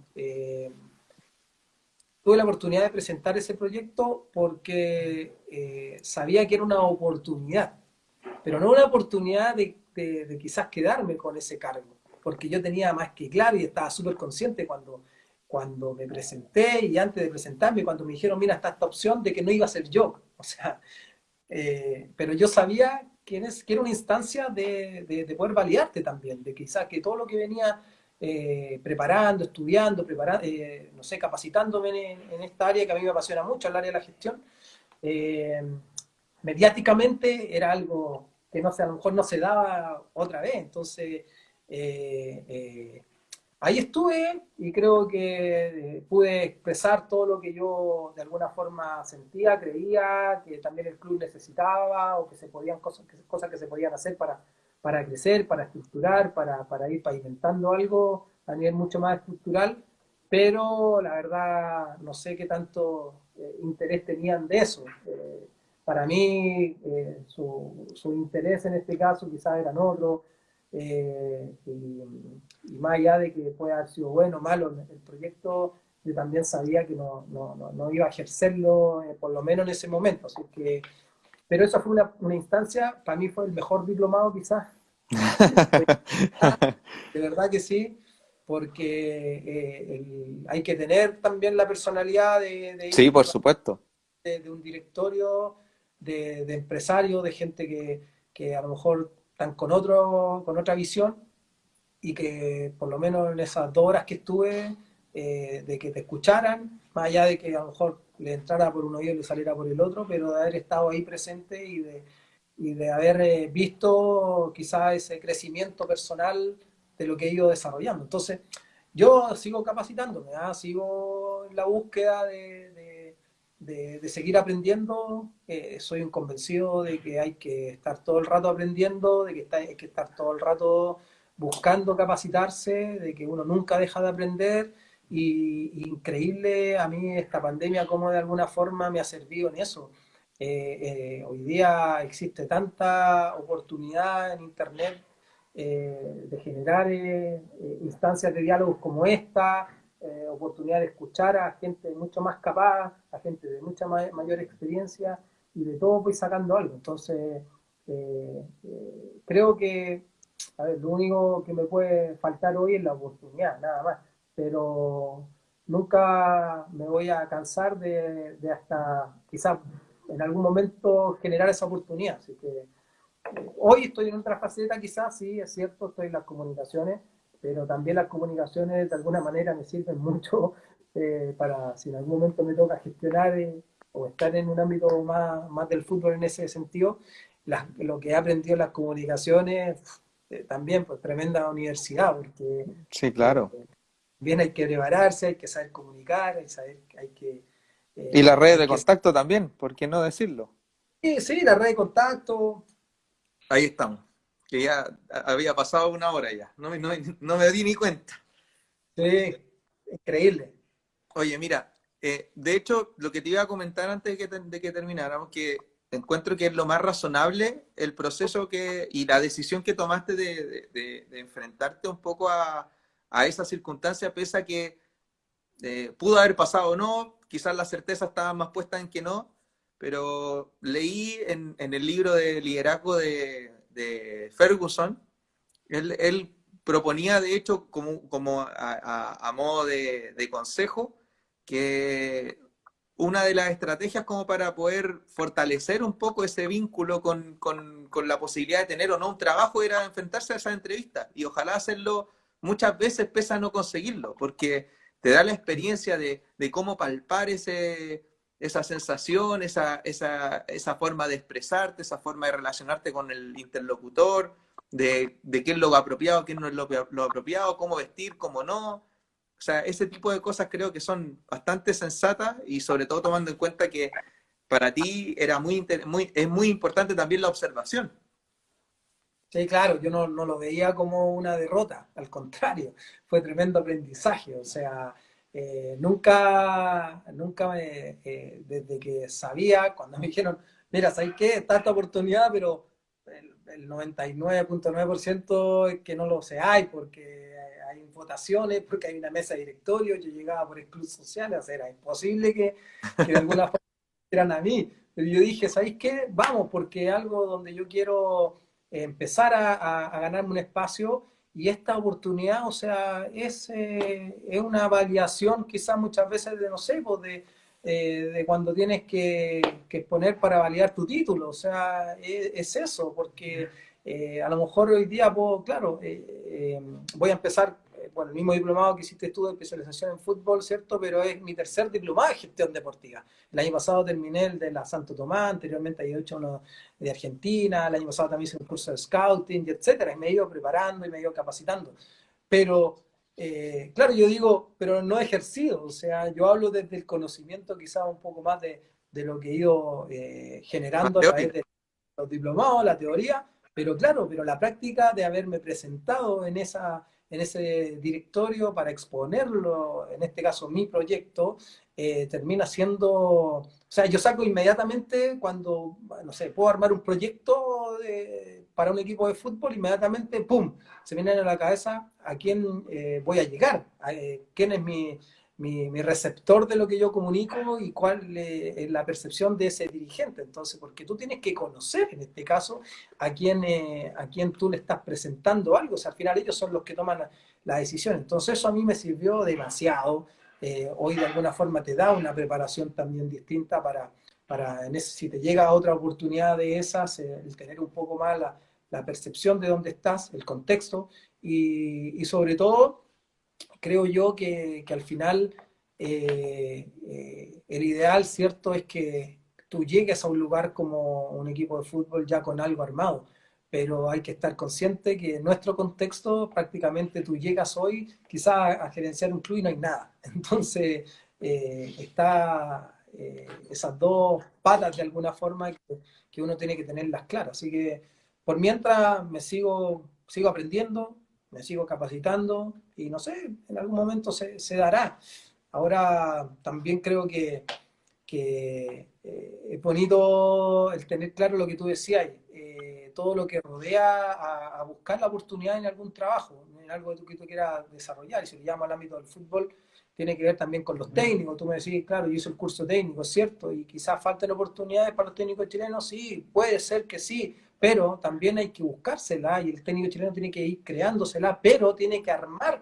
S2: tuve la oportunidad de presentar ese proyecto porque sabía que era una oportunidad. pero no una oportunidad de quizás quedarme con ese cargo, porque yo tenía más que claro y estaba súper consciente cuando me presenté y antes de presentarme, cuando me dijeron, mira, está esta opción de que no iba a ser yo. O sea, pero yo sabía que era una instancia de poder validarte también, de quizás que todo lo que venía preparando, estudiando, no sé, capacitándome en esta área que a mí me apasiona mucho, el área de la gestión, eh, mediáticamente era algo que no sé, a lo mejor no se daba otra vez. Entonces, eh, eh, ahí estuve y creo que pude expresar todo lo que yo de alguna forma sentía, creía, que también el club necesitaba o que se podían cosas que se podían hacer para crecer, para estructurar, para ir pavimentando algo a nivel mucho más estructural, pero la verdad no sé qué tanto interés tenían de eso. Para mí, su interés en este caso quizás eran otros. Y más allá de que pueda haber sido bueno o malo el proyecto, yo también sabía que no iba a ejercerlo, por lo menos en ese momento. Así que, pero esa fue una instancia, para mí fue el mejor diplomado quizás. De verdad que sí, porque hay que tener también la personalidad de
S1: Sí,
S2: ir
S1: por supuesto.
S2: de un directorio, de empresarios, de gente que a lo mejor están con otra visión y que por lo menos en esas 2 horas que estuve, de que te escucharan, más allá de que a lo mejor le entrara por un oído y le saliera por el otro, pero de haber estado ahí presente y de haber visto quizás ese crecimiento personal de lo que he ido desarrollando. Entonces, yo sigo capacitándome, ¿ah? Sigo en la búsqueda de seguir aprendiendo. Soy un convencido de que hay que estar todo el rato aprendiendo, de que hay que estar todo el rato buscando capacitarse, de que uno nunca deja de aprender. Y increíble a mí esta pandemia como de alguna forma me ha servido en eso. Hoy día existe tanta oportunidad en Internet de generar instancias de diálogos como esta, oportunidad de escuchar a gente mucho más capaz, a gente de mucha mayor experiencia y de todo voy sacando algo. Entonces, creo que, a ver, lo único que me puede faltar hoy es la oportunidad, nada más. Pero nunca me voy a cansar de hasta quizás en algún momento generar esa oportunidad. Así que hoy estoy en otra faceta, quizás, sí, es cierto, estoy en las comunicaciones, pero también las comunicaciones de alguna manera me sirven mucho para si en algún momento me toca gestionar o estar en un ámbito más del fútbol en ese sentido, lo que he aprendido en las comunicaciones, también, pues tremenda universidad, porque
S1: Sí,
S2: eh,
S1: claro.
S2: bien hay que prepararse, hay que saber comunicar,
S1: Y la red
S2: hay
S1: de
S2: que
S1: contacto también, ¿por qué no decirlo?
S2: sí, sí, la red de contacto.
S1: Ahí estamos. Que ya había pasado una hora ya. No me di ni cuenta.
S2: Sí, increíble.
S1: Oye, mira, de hecho, lo que te iba a comentar antes de que termináramos, que encuentro que es lo más razonable el proceso y la decisión que tomaste de enfrentarte un poco a esa circunstancia, pese a que pudo haber pasado o no, quizás las certezas estaban más puestas en que no, pero leí en el libro de liderazgo de Ferguson, él proponía, de hecho, como a modo de consejo, que una de las estrategias como para poder fortalecer un poco ese vínculo con la posibilidad de tener o no un trabajo era enfrentarse a esas entrevistas y ojalá hacerlo muchas veces pese a no conseguirlo, porque te da la experiencia de cómo palpar esa sensación, esa forma de expresarte, esa forma de relacionarte con el interlocutor, de qué es lo apropiado, qué no es lo apropiado, cómo vestir, cómo no. O sea, ese tipo de cosas creo que son bastante sensatas y sobre todo tomando en cuenta que para ti era es muy importante también la observación.
S2: Sí, claro, yo no lo veía como una derrota, al contrario, fue tremendo aprendizaje. O sea, desde que sabía, cuando me dijeron, mira, ¿sabes qué? Está esta oportunidad, pero el 99,9% es que no lo seáis, porque hay votaciones, porque hay una mesa de directorio, yo llegaba por el club social, o sea, era imposible que de alguna forma eran a mí. Pero yo dije, ¿sabéis qué? Vamos, porque es algo donde yo quiero empezar a ganarme un espacio y esta oportunidad, o sea, es una validación quizás muchas veces de, no sé, pues de cuando tienes que exponer para validar tu título, o sea, es eso, porque a lo mejor hoy día puedo, claro, voy a empezar bueno, el mismo diplomado que hiciste tú de especialización en fútbol, ¿cierto? Pero es mi tercer diplomado de gestión deportiva. El año pasado terminé el de la Santo Tomás, anteriormente había hecho uno de Argentina, el año pasado también hice un curso de scouting, y etcétera, y me he ido preparando y me he ido capacitando. Pero, claro, yo digo, pero no he ejercido, o sea, yo hablo desde el conocimiento quizás un poco más de lo que he ido
S1: Más
S2: generando a través
S1: teórico.
S2: de los diplomados, la teoría, pero claro, pero la práctica de haberme presentado en ese directorio para exponerlo, en este caso mi proyecto, termina siendo, o sea, yo saco inmediatamente cuando, no sé, puedo armar un proyecto para un equipo de fútbol, inmediatamente, ¡pum!, se me viene a la cabeza a quién voy a llegar, quién es mi receptor de lo que yo comunico y cuál es la percepción de ese dirigente. Entonces, porque tú tienes que conocer, en este caso, a quién tú le estás presentando algo. O sea, al final ellos son los que toman la decisión. Entonces, eso a mí me sirvió demasiado. Hoy, de alguna forma, te da una preparación también distinta si te llega otra oportunidad de esas, el tener un poco más la percepción de dónde estás, el contexto y sobre todo creo yo que al final el ideal, ¿cierto?, es que tú llegues a un lugar como un equipo de fútbol ya con algo armado, pero hay que estar consciente que en nuestro contexto prácticamente tú llegas hoy quizás a gerenciar un club y no hay nada. Entonces, está esas dos patas de alguna forma que uno tiene que tenerlas claras. Así que por mientras sigo aprendiendo, me sigo capacitando y no sé, en algún momento se dará. Ahora también creo que es bonito el tener claro lo que tú decías, todo lo que rodea a buscar la oportunidad en algún trabajo, en algo que tú quieras desarrollar. Y si lo llamo al ámbito del fútbol, tiene que ver también con los técnicos. Tú me decís, claro, yo hice el curso técnico, ¿cierto? Y quizás falten oportunidades para los técnicos chilenos, sí, puede ser que sí, pero también hay que buscársela y el técnico chileno tiene que ir creándosela, pero tiene que armar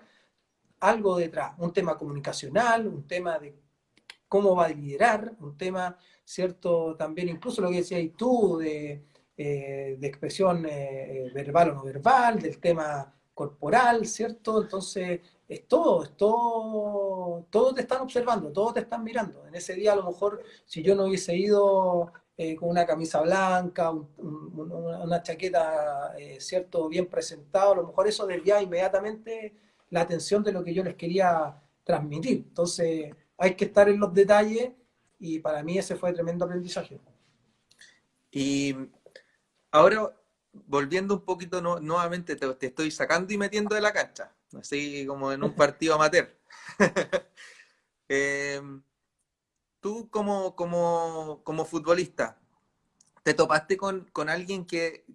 S2: algo detrás, un tema comunicacional, un tema de cómo va a liderar, un tema, ¿cierto? También incluso lo que decías tú de expresión verbal o no verbal, del tema corporal, ¿cierto? Entonces, todos te están observando, todos te están mirando. En ese día a lo mejor si yo no hubiese ido con una camisa blanca, una chaqueta, ¿cierto? Bien presentado, a lo mejor eso desvía inmediatamente la atención de lo que yo les quería transmitir. Entonces, hay que estar en los detalles y para mí ese fue tremendo aprendizaje.
S1: Y ahora, volviendo un poquito nuevamente, te estoy sacando y metiendo de la cancha, así como en un partido amateur. Eh, tú como futbolista, ¿te topaste con alguien que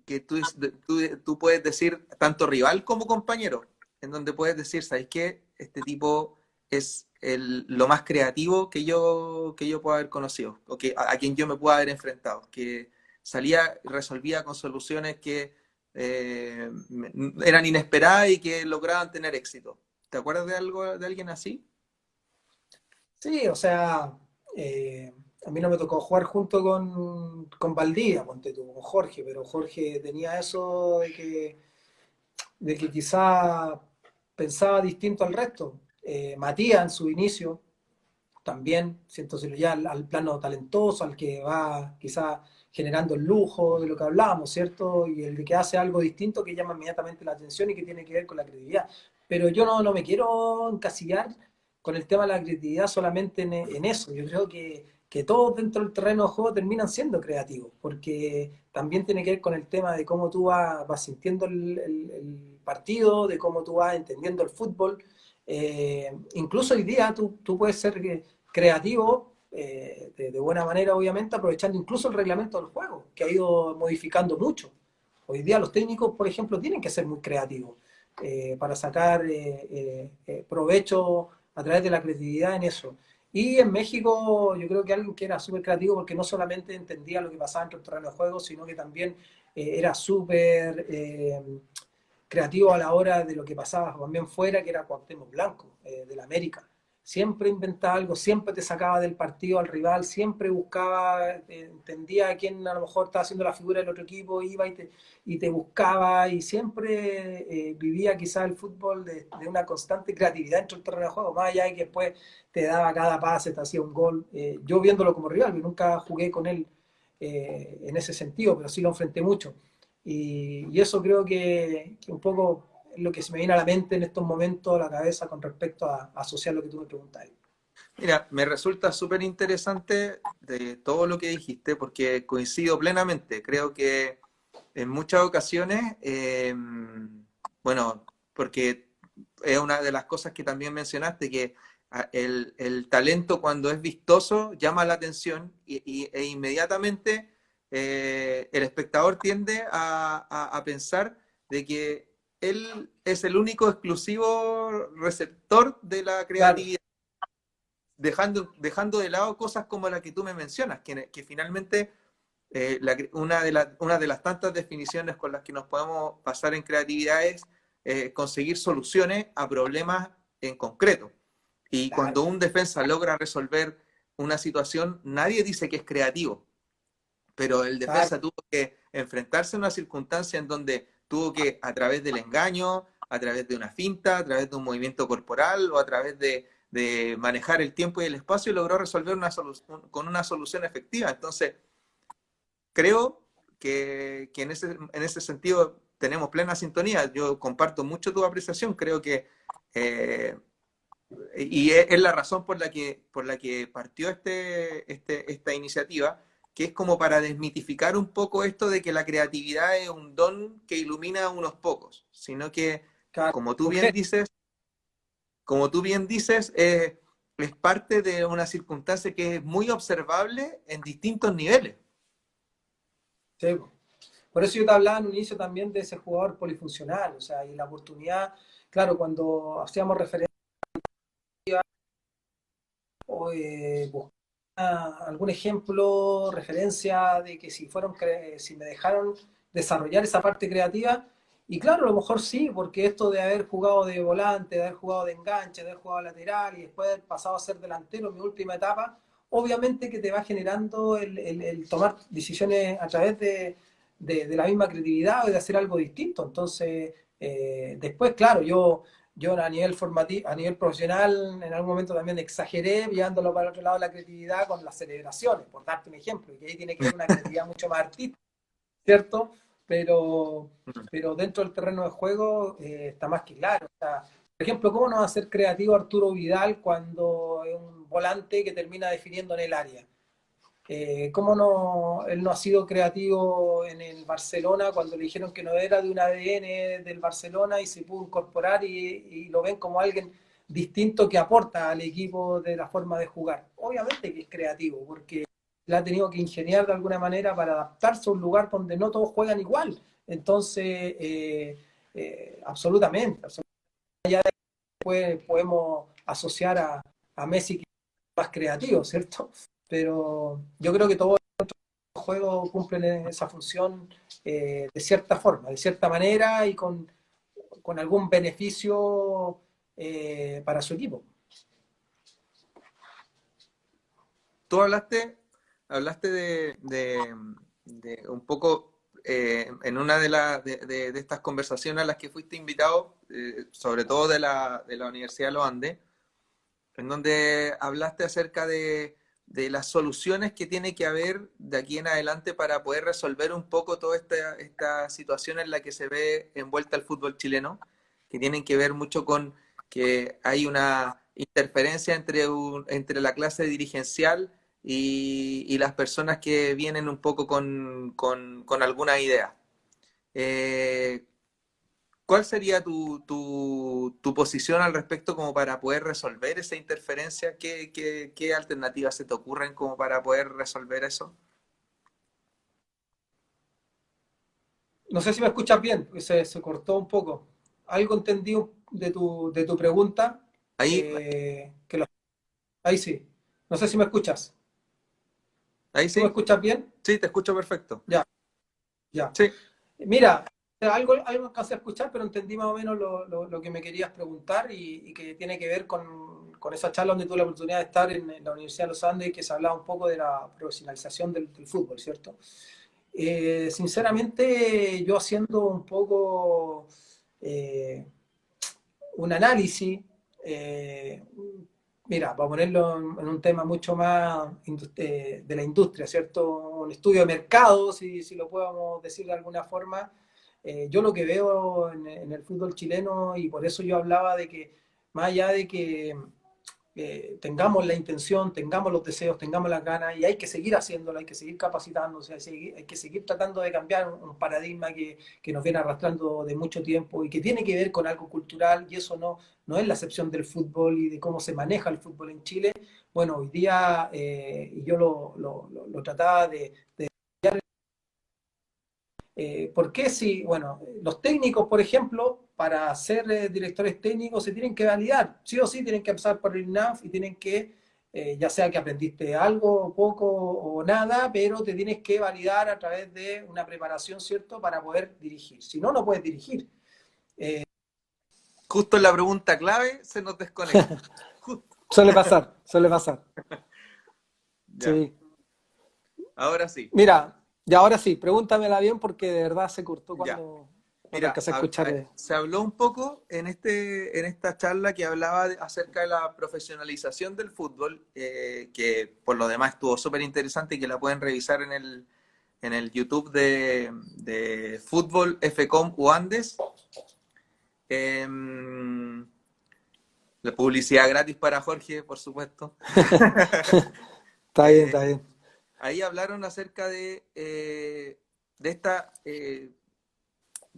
S1: tú puedes decir, tanto rival como compañero, en donde puedes decir, ¿sabes qué? Este tipo es lo más creativo que yo puedo haber conocido, o a quien yo me puedo haber enfrentado, que salía y resolvía con soluciones que eran inesperadas y que lograban tener éxito. ¿Te acuerdas de algo de alguien así?
S2: Sí, o sea, a mí no me tocó jugar junto con Valdivia, ponte tú, con Jorge, pero Jorge tenía eso de que quizá pensaba distinto al resto. Matías en su inicio también, siento ya al plano talentoso, al que va quizá generando el lujo de lo que hablábamos, ¿cierto? Y el de que hace algo distinto que llama inmediatamente la atención y que tiene que ver con la creatividad. Pero yo no me quiero encasillar con el tema de la creatividad solamente en eso. Yo creo que todos dentro del terreno de juego terminan siendo creativos, porque también tiene que ver con el tema de cómo tú vas sintiendo el partido, de cómo tú vas entendiendo el fútbol. Incluso hoy día tú puedes ser creativo de buena manera, obviamente, aprovechando incluso el reglamento del juego, que ha ido modificando mucho. Hoy día los técnicos, por ejemplo, tienen que ser muy creativos para sacar provecho a través de la creatividad en eso. Y en México yo creo que alguien que era súper creativo porque no solamente entendía lo que pasaba dentro del terreno de juego, sino que también era súper creativo a la hora de lo que pasaba también fuera, que era Cuauhtémoc Blanco, del América. Siempre inventaba algo, siempre te sacaba del partido al rival, siempre buscaba, entendía a quién a lo mejor estaba haciendo la figura del otro equipo, iba y te buscaba y siempre vivía quizás el fútbol de una constante creatividad dentro del terreno de juego, más allá de que después te daba cada pase, te hacía un gol. Yo viéndolo como rival, yo nunca jugué con él en ese sentido, pero sí lo enfrenté mucho. Y eso creo que un poco es lo que se me viene a la mente en estos momentos, a la cabeza, con respecto a asociar lo que tú me preguntas.
S1: Mira, me resulta súper interesante de todo lo que dijiste porque coincido plenamente. Creo que en muchas ocasiones, bueno, porque es una de las cosas que también mencionaste, que el talento cuando es vistoso llama la atención e inmediatamente el espectador tiende a pensar de que él es el único exclusivo receptor de la
S2: Claro,
S1: creatividad, dejando de lado cosas como la que tú me mencionas, que finalmente una de las tantas definiciones con las que nos podemos pasar en creatividad es conseguir soluciones a problemas en concreto. Y
S2: claro,
S1: cuando un defensa logra resolver una situación, nadie dice que es creativo, pero el
S2: claro.
S1: defensa tuvo que enfrentarse a una circunstancia en donde tuvo que, a través del engaño, a través de una finta, a través de un movimiento corporal o a través de manejar el tiempo y el espacio, logró resolver con una solución efectiva. Entonces, creo que en ese sentido tenemos plena sintonía. Yo comparto mucho tu apreciación. Creo que, eh, y es la razón por la que partió esta iniciativa, que es como para desmitificar un poco esto de que la creatividad es un don que ilumina a unos pocos, sino que,
S2: Claro,
S1: como tú
S2: un
S1: bien
S2: gesto,
S1: dices, como tú bien dices, es parte de una circunstancia que es muy observable en distintos niveles.
S2: sí. Por eso yo te hablaba en un inicio también de ese jugador polifuncional, o sea, y la oportunidad, claro, cuando hacíamos referencia o algún ejemplo, referencia de que si me dejaron desarrollar esa parte creativa, y claro, a lo mejor sí, porque esto de haber jugado de volante, de haber jugado de enganche, de haber jugado lateral y después haber pasado a ser delantero en mi última etapa, obviamente que te va generando el tomar decisiones a través de la misma creatividad o de hacer algo distinto. Entonces, después, claro, yo a nivel formativo, a nivel profesional, en algún momento también exageré, llevándolo para el otro lado de la creatividad con las celebraciones, por darte un ejemplo, y que ahí tiene que ver una creatividad mucho más artística, ¿cierto? Pero, pero dentro del terreno de juego está más que claro. O sea, por ejemplo, ¿cómo no va a ser creativo Arturo Vidal cuando es un volante que termina definiendo en el área? ¿Cómo no, él no ha sido creativo en el Barcelona cuando le dijeron que no era de un ADN del Barcelona y se pudo incorporar y lo ven como alguien distinto que aporta al equipo de la forma de jugar? Obviamente que es creativo, porque la ha tenido que ingeniar de alguna manera para adaptarse a un lugar donde no todos juegan igual. Entonces, absolutamente, podemos asociar a Messi que es más creativo, ¿cierto? Pero yo creo que todos los juegos cumplen esa función de cierta forma, de cierta manera y con algún beneficio para su equipo.
S1: Tú hablaste de un poco en una de estas conversaciones a las que fuiste invitado, sobre todo de la Universidad de los Andes, en donde hablaste acerca de las soluciones que tiene que haber de aquí en adelante para poder resolver un poco toda esta situación en la que se ve envuelta el fútbol chileno, que tienen que ver mucho con que hay una interferencia entre la clase dirigencial y las personas que vienen un poco con alguna idea. Eh, ¿Cuál sería tu posición al respecto como para poder resolver esa interferencia? ¿Qué alternativas se te ocurren como para poder resolver eso?
S2: No sé si me escuchas bien, porque se cortó un poco. Algo entendí de tu pregunta,
S1: Ahí,
S2: que ahí sí. No sé si me escuchas.
S1: Ahí
S2: ¿Tú me
S1: sí,
S2: escuchas bien?
S1: sí, te escucho perfecto.
S2: Ya, ya.
S1: Sí.
S2: Mira, algo alcancé a escuchar, pero entendí más o menos lo que me querías preguntar y que tiene que ver con esa charla donde tuve la oportunidad de estar en la Universidad de los Andes, que se hablaba un poco de la profesionalización del fútbol, ¿cierto? Sinceramente, yo haciendo un poco eh, un análisis, eh, mira, para ponerlo en un tema mucho más de la industria, ¿cierto? Un estudio de mercado, si lo podemos decir de alguna forma. Yo lo que veo en el fútbol chileno, y por eso yo hablaba de que, más allá de que tengamos la intención, tengamos los deseos, tengamos las ganas, y hay que seguir haciéndolo, hay que seguir capacitándose, hay que seguir tratando de cambiar un paradigma que nos viene arrastrando de mucho tiempo y que tiene que ver con algo cultural, y eso no es la excepción del fútbol y de cómo se maneja el fútbol en Chile. Bueno, hoy día, y yo lo trataba de ¿por qué si, bueno, los técnicos, por ejemplo, para ser directores técnicos se tienen que validar, sí o sí tienen que pasar por el INAF y tienen que, ya sea que aprendiste algo, poco o nada, pero te tienes que validar a través de una preparación, ¿cierto?, para poder dirigir. Si no, no puedes dirigir.
S1: Justo en la pregunta clave se nos desconecta. Justo.
S3: Suele pasar.
S1: Ya,
S3: Sí.
S1: ahora sí.
S3: Mira, y ahora sí, pregúntamela bien porque de verdad se cortó
S1: Ya.
S3: cuando no te
S1: Mira,
S3: alcancé a escuchar.
S1: se habló un poco en esta charla que hablaba acerca de la profesionalización del fútbol, que por lo demás estuvo súper interesante y que la pueden revisar en el YouTube de Fútbol FCOM UANDES. La publicidad gratis para Jorge, por supuesto.
S3: Está bien,
S1: Eh,
S3: está bien.
S1: Ahí hablaron acerca de esta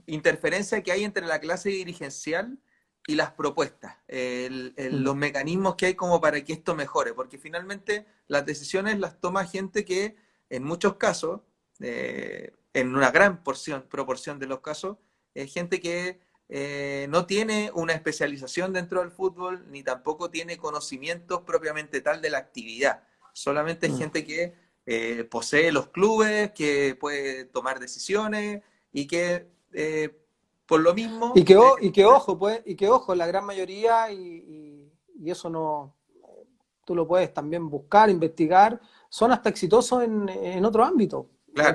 S1: interferencia que hay entre la clase dirigencial y las propuestas,
S3: Mm,
S1: los mecanismos que hay como para que esto mejore, porque finalmente las decisiones las toma gente que en muchos casos, en una gran proporción de los casos, es gente que no tiene una especialización dentro del fútbol, ni tampoco tiene conocimientos propiamente tal de la actividad. Solamente es
S3: mm.
S1: gente que posee los clubes, que puede tomar decisiones y que por lo mismo,
S3: Y que ojo, pues, y que ojo, la gran mayoría, y eso no, tú lo puedes también buscar, investigar, son hasta exitosos en otros ámbitos,
S1: claro, y, que,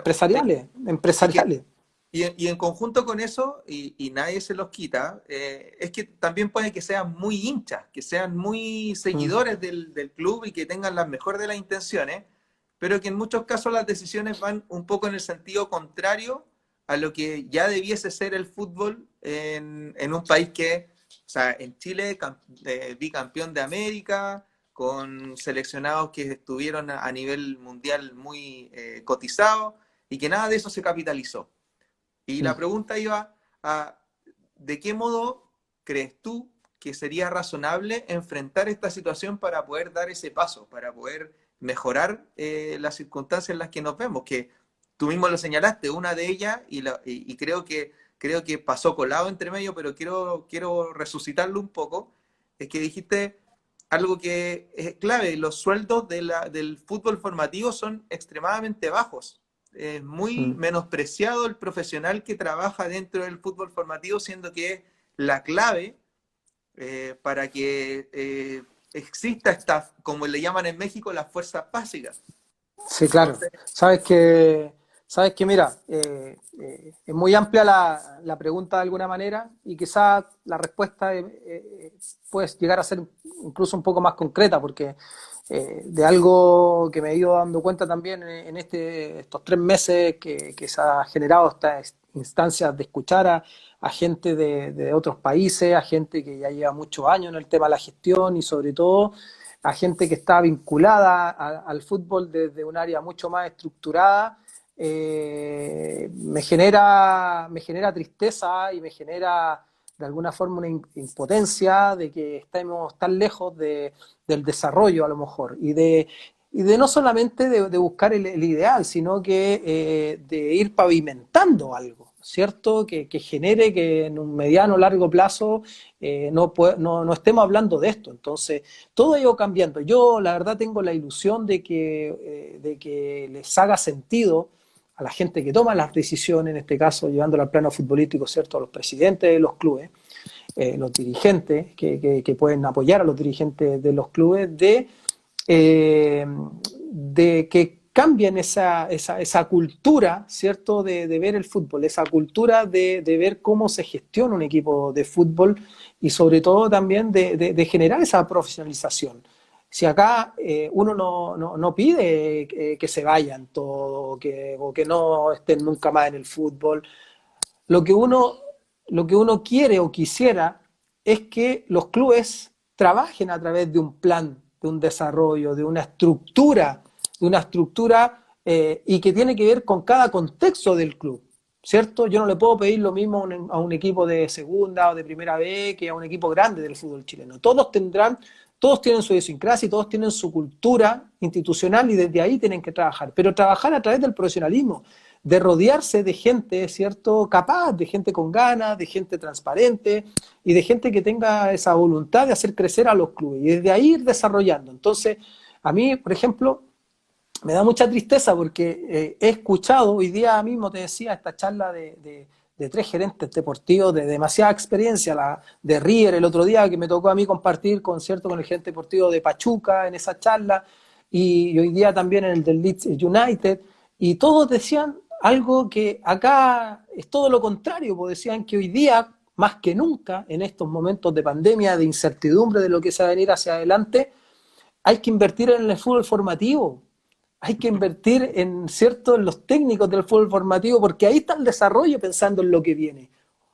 S3: empresariales.
S1: y en conjunto con eso, y nadie se los quita, es que también puede que sean muy hinchas, que sean muy
S3: Mm,
S1: seguidores del club y que tengan las mejores de las intenciones, pero que en muchos casos las decisiones van un poco en el sentido contrario a lo que ya debiese ser el fútbol en un país que, o sea, en Chile, bicampeón de América, con seleccionados que estuvieron a nivel mundial muy cotizados y que nada de eso se capitalizó. Y la
S3: mm.
S1: pregunta iba a, ¿de qué modo crees tú que sería razonable enfrentar esta situación para poder dar ese paso, para poder mejorar las circunstancias en las que nos vemos? Que tú mismo lo señalaste, una de ellas, y creo que pasó colado entre medio, pero quiero resucitarlo un poco, es que dijiste algo que es clave, los sueldos del fútbol formativo son extremadamente bajos. Es muy
S3: Mm.
S1: menospreciado el profesional que trabaja dentro del fútbol formativo, siendo que la clave para que exista esta, como le llaman en México, las fuerzas básicas.
S3: Sí, claro.
S1: Entonces,
S3: Sabes que mira, es muy amplia la pregunta de alguna manera y quizás la respuesta puede llegar a ser incluso un poco más concreta porque de algo que me he ido dando cuenta también en estos 3 meses que se ha generado estas instancias de escuchar a gente de otros países, a gente que ya lleva muchos años en el tema de la gestión y sobre todo a gente que está vinculada al fútbol desde un área mucho más estructurada, me genera tristeza y me genera de alguna forma una impotencia de que estemos tan lejos del desarrollo a lo mejor y de no solamente de buscar el ideal, sino que de ir pavimentando algo. ¿cierto? Que genere que en un mediano o largo plazo no estemos hablando de esto. Entonces, todo ha ido cambiando. Yo, la verdad, tengo la ilusión de que les haga sentido a la gente que toma las decisiones, en este caso llevándolo al plano futbolístico, ¿cierto? A los presidentes de los clubes, los dirigentes que pueden apoyar a los dirigentes de los clubes, de que cambien esa cultura, ¿cierto? De ver el fútbol, esa cultura de ver cómo se gestiona un equipo de fútbol y sobre todo también de generar esa profesionalización. Si acá uno no pide que se vayan todos o que no estén nunca más en el fútbol, lo que uno quiere o quisiera es que los clubes trabajen a través de un plan, de un desarrollo, de una estructura y que tiene que ver con cada contexto del club, ¿cierto? Yo no le puedo pedir lo mismo a un equipo de segunda o de primera B que a un equipo grande del fútbol chileno. Todos tienen su idiosincrasia y todos tienen su cultura institucional y desde ahí tienen que trabajar, pero trabajar a través del profesionalismo, de rodearse de gente, ¿cierto?, capaz, de gente con ganas, de gente transparente y de gente que tenga esa voluntad de hacer crecer a los clubes y desde ahí ir desarrollando. Entonces, a mí, por ejemplo, me da mucha tristeza porque he escuchado, hoy día mismo te decía, esta charla de 3 gerentes deportivos de demasiada experiencia, la de River el otro día que me tocó a mí compartir con el gerente deportivo de Pachuca en esa charla y hoy día también en el del Leeds United, y todos decían algo que acá es todo lo contrario, porque decían que hoy día, más que nunca, en estos momentos de pandemia, de incertidumbre de lo que se va a venir hacia adelante, hay que invertir en el fútbol formativo. Hay que invertir ¿cierto?, en los técnicos del fútbol formativo, porque ahí está el desarrollo pensando en lo que viene.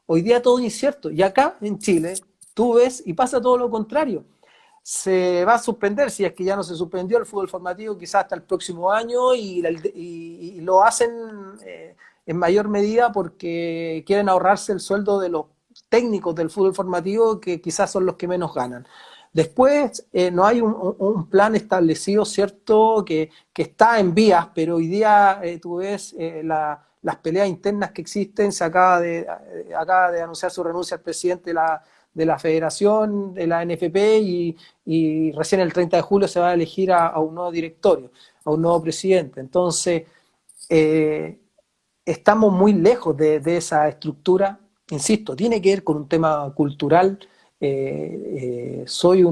S3: Hoy día todo incierto, y acá en Chile tú ves y pasa todo lo contrario. Se va a suspender, si es que ya no se suspendió el fútbol formativo, quizás hasta el próximo año, y lo hacen en mayor medida porque quieren ahorrarse el sueldo de los técnicos del fútbol formativo, que quizás son los que menos ganan. Después, no hay un plan establecido, ¿cierto?, que está en vías, pero hoy día tú ves las peleas internas que existen. Se acaba de anunciar su renuncia al presidente de la federación, de la NFP, y recién el 30 de julio se va a elegir a un nuevo directorio, a un nuevo presidente. Entonces, estamos muy lejos de esa estructura. Insisto, tiene que ver con un tema cultural. Soy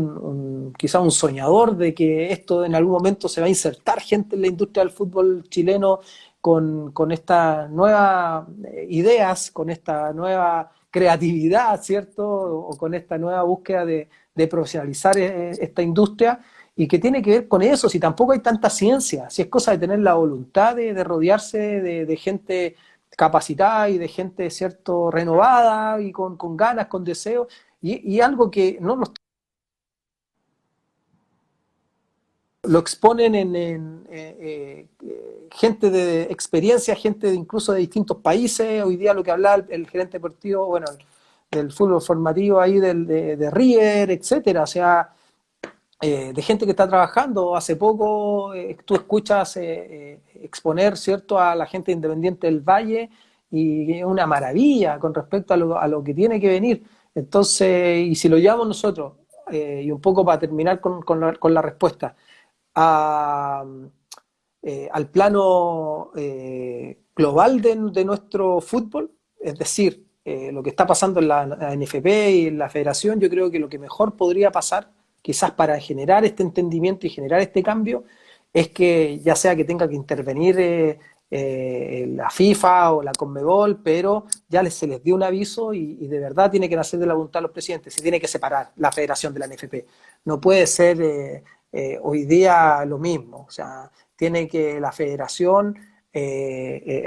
S3: quizá un soñador de que esto en algún momento se va a insertar gente en la industria del fútbol chileno con estas nuevas ideas, con esta nueva creatividad, ¿cierto? O con esta nueva búsqueda de profesionalizar esta industria, y que tiene que ver con eso. Si tampoco hay tanta ciencia, si es cosa de tener la voluntad de rodearse de gente capacitada y de gente, ¿cierto?, renovada y con ganas, con deseos. Y algo que no lo exponen gente de experiencia, gente incluso de distintos países. Hoy día lo que hablaba el gerente deportivo, bueno, del fútbol formativo ahí de River, etcétera. O sea, de gente que está trabajando. Hace poco tú escuchas exponer, ¿cierto?, a la gente independiente del Valle, y es una maravilla con respecto a lo que tiene que venir. Entonces, y si lo llevamos nosotros, y un poco para terminar con la respuesta, al plano global de nuestro fútbol, es decir, lo que está pasando en la NFP y en la federación, yo creo que lo que mejor podría pasar, quizás para generar este entendimiento y generar este cambio, es que ya sea que tenga que intervenir la FIFA o la Conmebol, pero ya se les dio un aviso y de verdad tiene que nacer de la voluntad de los presidentes. Se tiene que separar la federación de la NFP. No puede ser hoy día lo mismo. O sea, tiene que la federación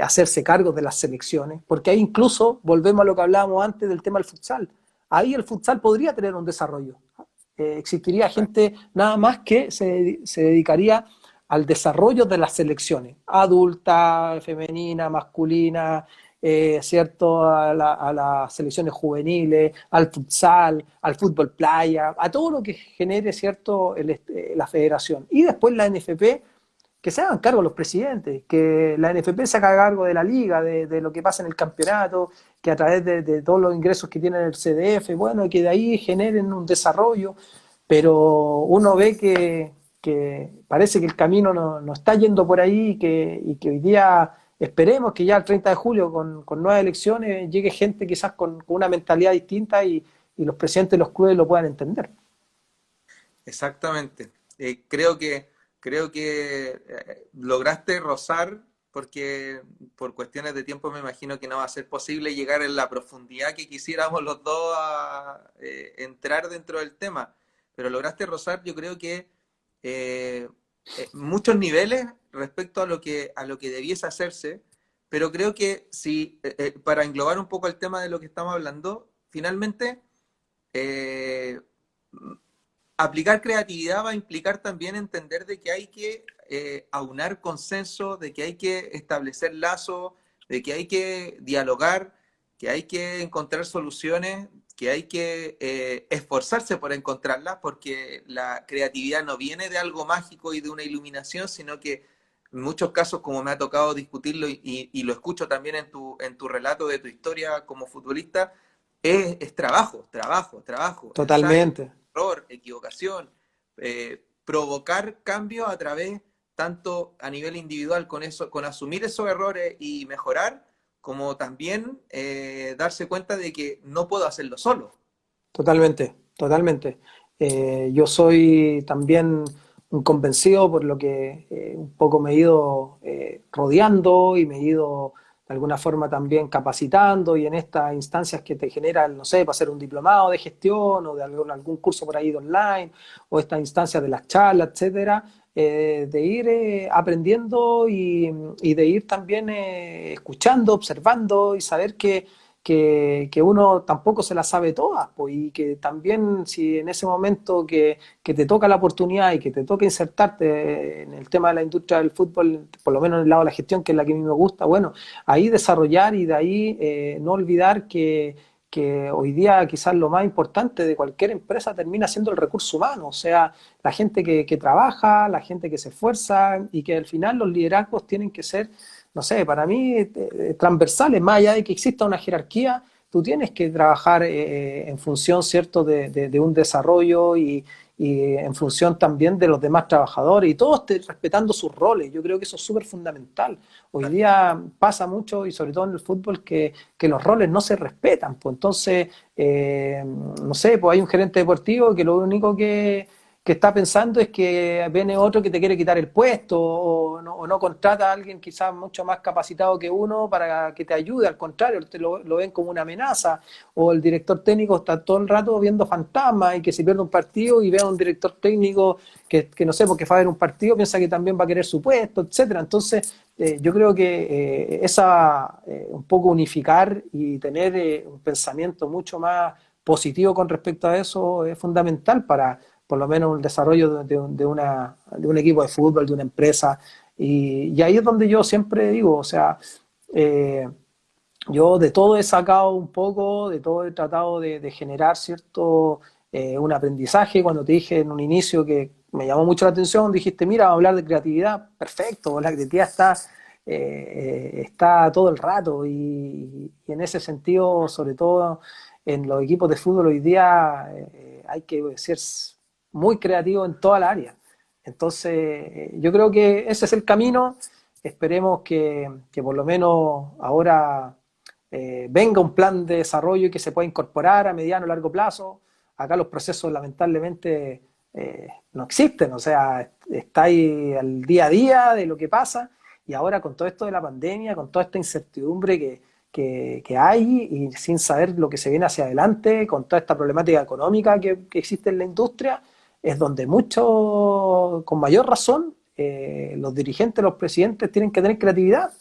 S3: hacerse cargo de las selecciones, porque ahí incluso volvemos a lo que hablábamos antes del tema del futsal. Ahí el futsal podría tener un desarrollo. Existiría gente nada más que se dedicaría al desarrollo de las selecciones, adulta, femenina, masculina, ¿cierto?, a las selecciones juveniles, al futsal, al fútbol playa, a todo lo que genere, ¿cierto?, la federación. Y después la NFP, que se hagan cargo los presidentes, que la NFP se haga cargo de la liga, de lo que pasa en el campeonato, que a través de todos los ingresos que tiene el CDF, bueno, que de ahí generen un desarrollo, pero uno ve que parece que el camino no está yendo por ahí y que hoy día esperemos que ya el 30 de julio con nuevas elecciones llegue gente quizás con una mentalidad distinta y los presidentes de los clubes lo puedan entender.
S1: Exactamente. Creo que lograste rozar, porque por cuestiones de tiempo me imagino que no va a ser posible llegar en la profundidad que quisiéramos los dos a entrar dentro del tema, pero lograste rozar, yo creo que muchos niveles respecto a lo que debiese hacerse, pero creo que si, para englobar un poco el tema de lo que estamos hablando, finalmente eh, aplicar creatividad va a implicar también entender de que hay que aunar consenso, de que hay que establecer lazos, de que hay que dialogar, que hay que encontrar soluciones, que hay que esforzarse por encontrarlas, porque la creatividad no viene de algo mágico y de una iluminación, sino que en muchos casos, como me ha tocado discutirlo y lo escucho también en tu relato de tu historia como futbolista, es trabajo, trabajo, trabajo, ensayo,
S3: Totalmente.
S1: error, equivocación, provocar cambios a través, tanto a nivel individual con eso, con asumir esos errores y mejorar, como también darse cuenta de que no puedo hacerlo solo.
S3: Totalmente, totalmente. Yo soy también un convencido por lo que un poco me he ido rodeando y me he ido de alguna forma también capacitando y en estas instancias que te generan, no sé, para hacer un diplomado de gestión o de algún curso por ahí de online o estas instancias de las charlas, etcétera, de ir aprendiendo y de ir también escuchando, observando y saber que uno tampoco se las sabe todas, pues, y que también si en ese momento que te toca la oportunidad y que te toca insertarte en el tema de la industria del fútbol, por lo menos en el lado de la gestión, que es la que a mí me gusta, bueno, ahí desarrollar y de ahí no olvidar que hoy día quizás lo más importante de cualquier empresa termina siendo el recurso humano, o sea, la gente que trabaja, la gente que se esfuerza y que al final los liderazgos tienen que ser no sé, para mí transversales, más allá de que exista una jerarquía, tú tienes que trabajar en función, ¿cierto?, de un desarrollo y en función también de los demás trabajadores y todos respetando sus roles. Yo creo que eso es súper fundamental. Hoy día pasa mucho, y sobre todo en el fútbol, que los roles no se respetan. Pues entonces, no sé, pues hay un gerente deportivo que lo único que está pensando es que viene otro que te quiere quitar el puesto o no contrata a alguien quizás mucho más capacitado que uno para que te ayude, al contrario, te lo ven como una amenaza, o el director técnico está todo el rato viendo fantasmas y que si pierde un partido y ve a un director técnico que no sé, porque fue a ver un partido, piensa que también va a querer su puesto, etcétera. Entonces, yo creo que un poco unificar y tener un pensamiento mucho más positivo con respecto a eso es fundamental para por lo menos el desarrollo de un equipo de fútbol, de una empresa. Y ahí es donde yo siempre digo, o sea, eh, yo de todo he sacado un poco, de todo he tratado de generar cierto un aprendizaje. Cuando te dije en un inicio que me llamó mucho la atención, dijiste, mira, vamos a hablar de creatividad, perfecto, la creatividad está todo el rato y en ese sentido, sobre todo en los equipos de fútbol hoy día, hay que ser muy creativo en toda la área. Entonces, yo creo que ese es el camino. Esperemos que por lo menos ahora venga un plan de desarrollo y que se pueda incorporar a mediano o largo plazo. Acá los procesos lamentablemente no existen, o sea, está ahí al día a día de lo que pasa y ahora con todo esto de la pandemia, con toda esta incertidumbre que hay y sin saber lo que se viene hacia adelante, con toda esta problemática económica que existe en la industria, es donde muchos, con mayor razón, los dirigentes, los presidentes tienen que tener creatividad,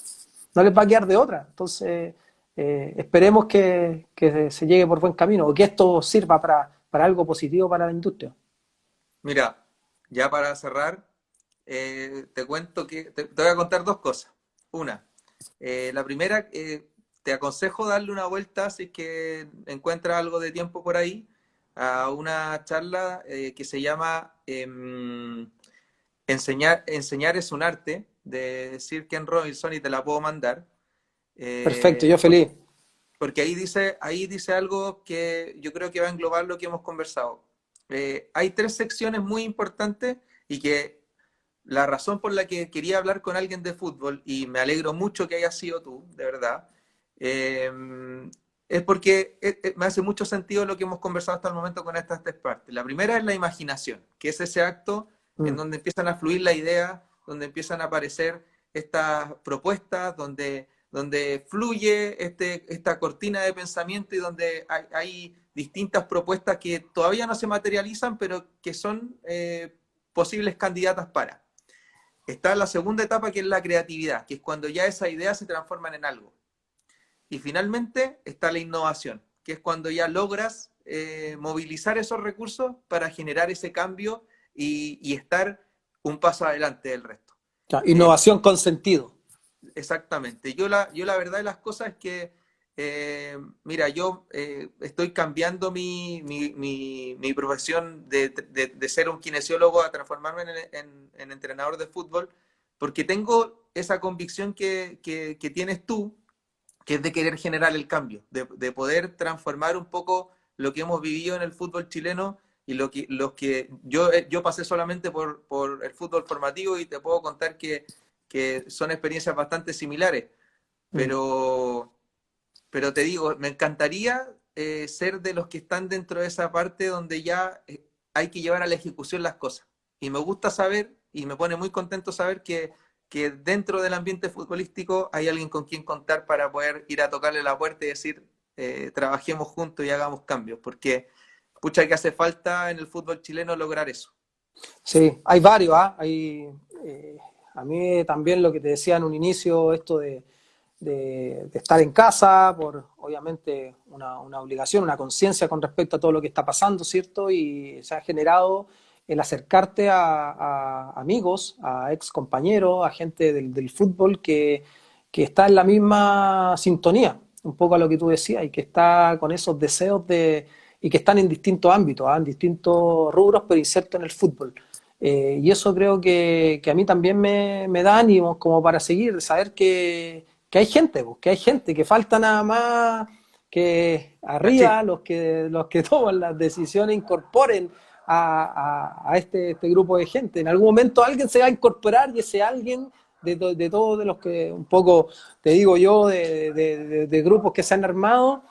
S3: no les va a quedar de otra. Entonces, esperemos que se llegue por buen camino o que esto sirva para algo positivo para la industria.
S1: Mira, ya para cerrar, te cuento que te voy a contar dos cosas. Una, la primera, te aconsejo darle una vuelta si es que encuentras algo de tiempo por ahí a una charla que se llama enseñar es un arte, de decir Ken Robinson, y te la puedo mandar.
S3: Perfecto, yo feliz.
S1: Porque ahí dice algo que yo creo que va a englobar lo que hemos conversado. Hay 3 secciones muy importantes y que la razón por la que quería hablar con alguien de fútbol, y me alegro mucho que hayas sido tú, de verdad, eh, es porque me hace mucho sentido lo que hemos conversado hasta el momento con estas 3 partes. La primera es la imaginación, que es ese acto en donde empiezan a fluir la idea, donde empiezan a aparecer estas propuestas, donde fluye esta cortina de pensamiento y donde hay distintas propuestas que todavía no se materializan, pero que son posibles candidatas para. Está la segunda etapa, que es la creatividad, que es cuando ya esas ideas se transforman en algo. Y finalmente está la innovación, que es cuando ya logras movilizar esos recursos para generar ese cambio y estar un paso adelante del resto.
S3: Innovación con sentido.
S1: Exactamente. Yo la verdad de las cosas es que, mira, yo estoy cambiando mi profesión de ser un kinesiólogo a transformarme en entrenador de fútbol, porque tengo esa convicción que tienes tú, que es de querer generar el cambio, de poder transformar un poco lo que hemos vivido en el fútbol chileno y lo que yo pasé solamente por el fútbol formativo, y te puedo contar que son experiencias bastante similares, pero te digo, me encantaría ser de los que están dentro de esa parte donde ya hay que llevar a la ejecución las cosas. Y me gusta saber, y me pone muy contento saber que dentro del ambiente futbolístico hay alguien con quien contar para poder ir a tocarle la puerta y decir, trabajemos juntos y hagamos cambios, porque pucha que hace falta en el fútbol chileno lograr eso.
S3: Sí, hay varios, a mí también lo que te decía en un inicio, esto de estar en casa, por obviamente una obligación, una conciencia con respecto a todo lo que está pasando, ¿cierto? Y se ha generado el acercarte a amigos, a ex compañeros, a gente del fútbol que está en la misma sintonía, un poco a lo que tú decías, y que está con esos deseos y que están en distintos ámbitos, en distintos rubros, pero insertos en el fútbol. Y eso creo que a mí también me da ánimo como para seguir, saber que hay gente, que falta nada más que arriba los que toman las decisiones incorporen a este grupo de gente. En algún momento alguien se va a incorporar, y ese alguien de todos de los que un poco, te digo yo, de grupos que se han armado,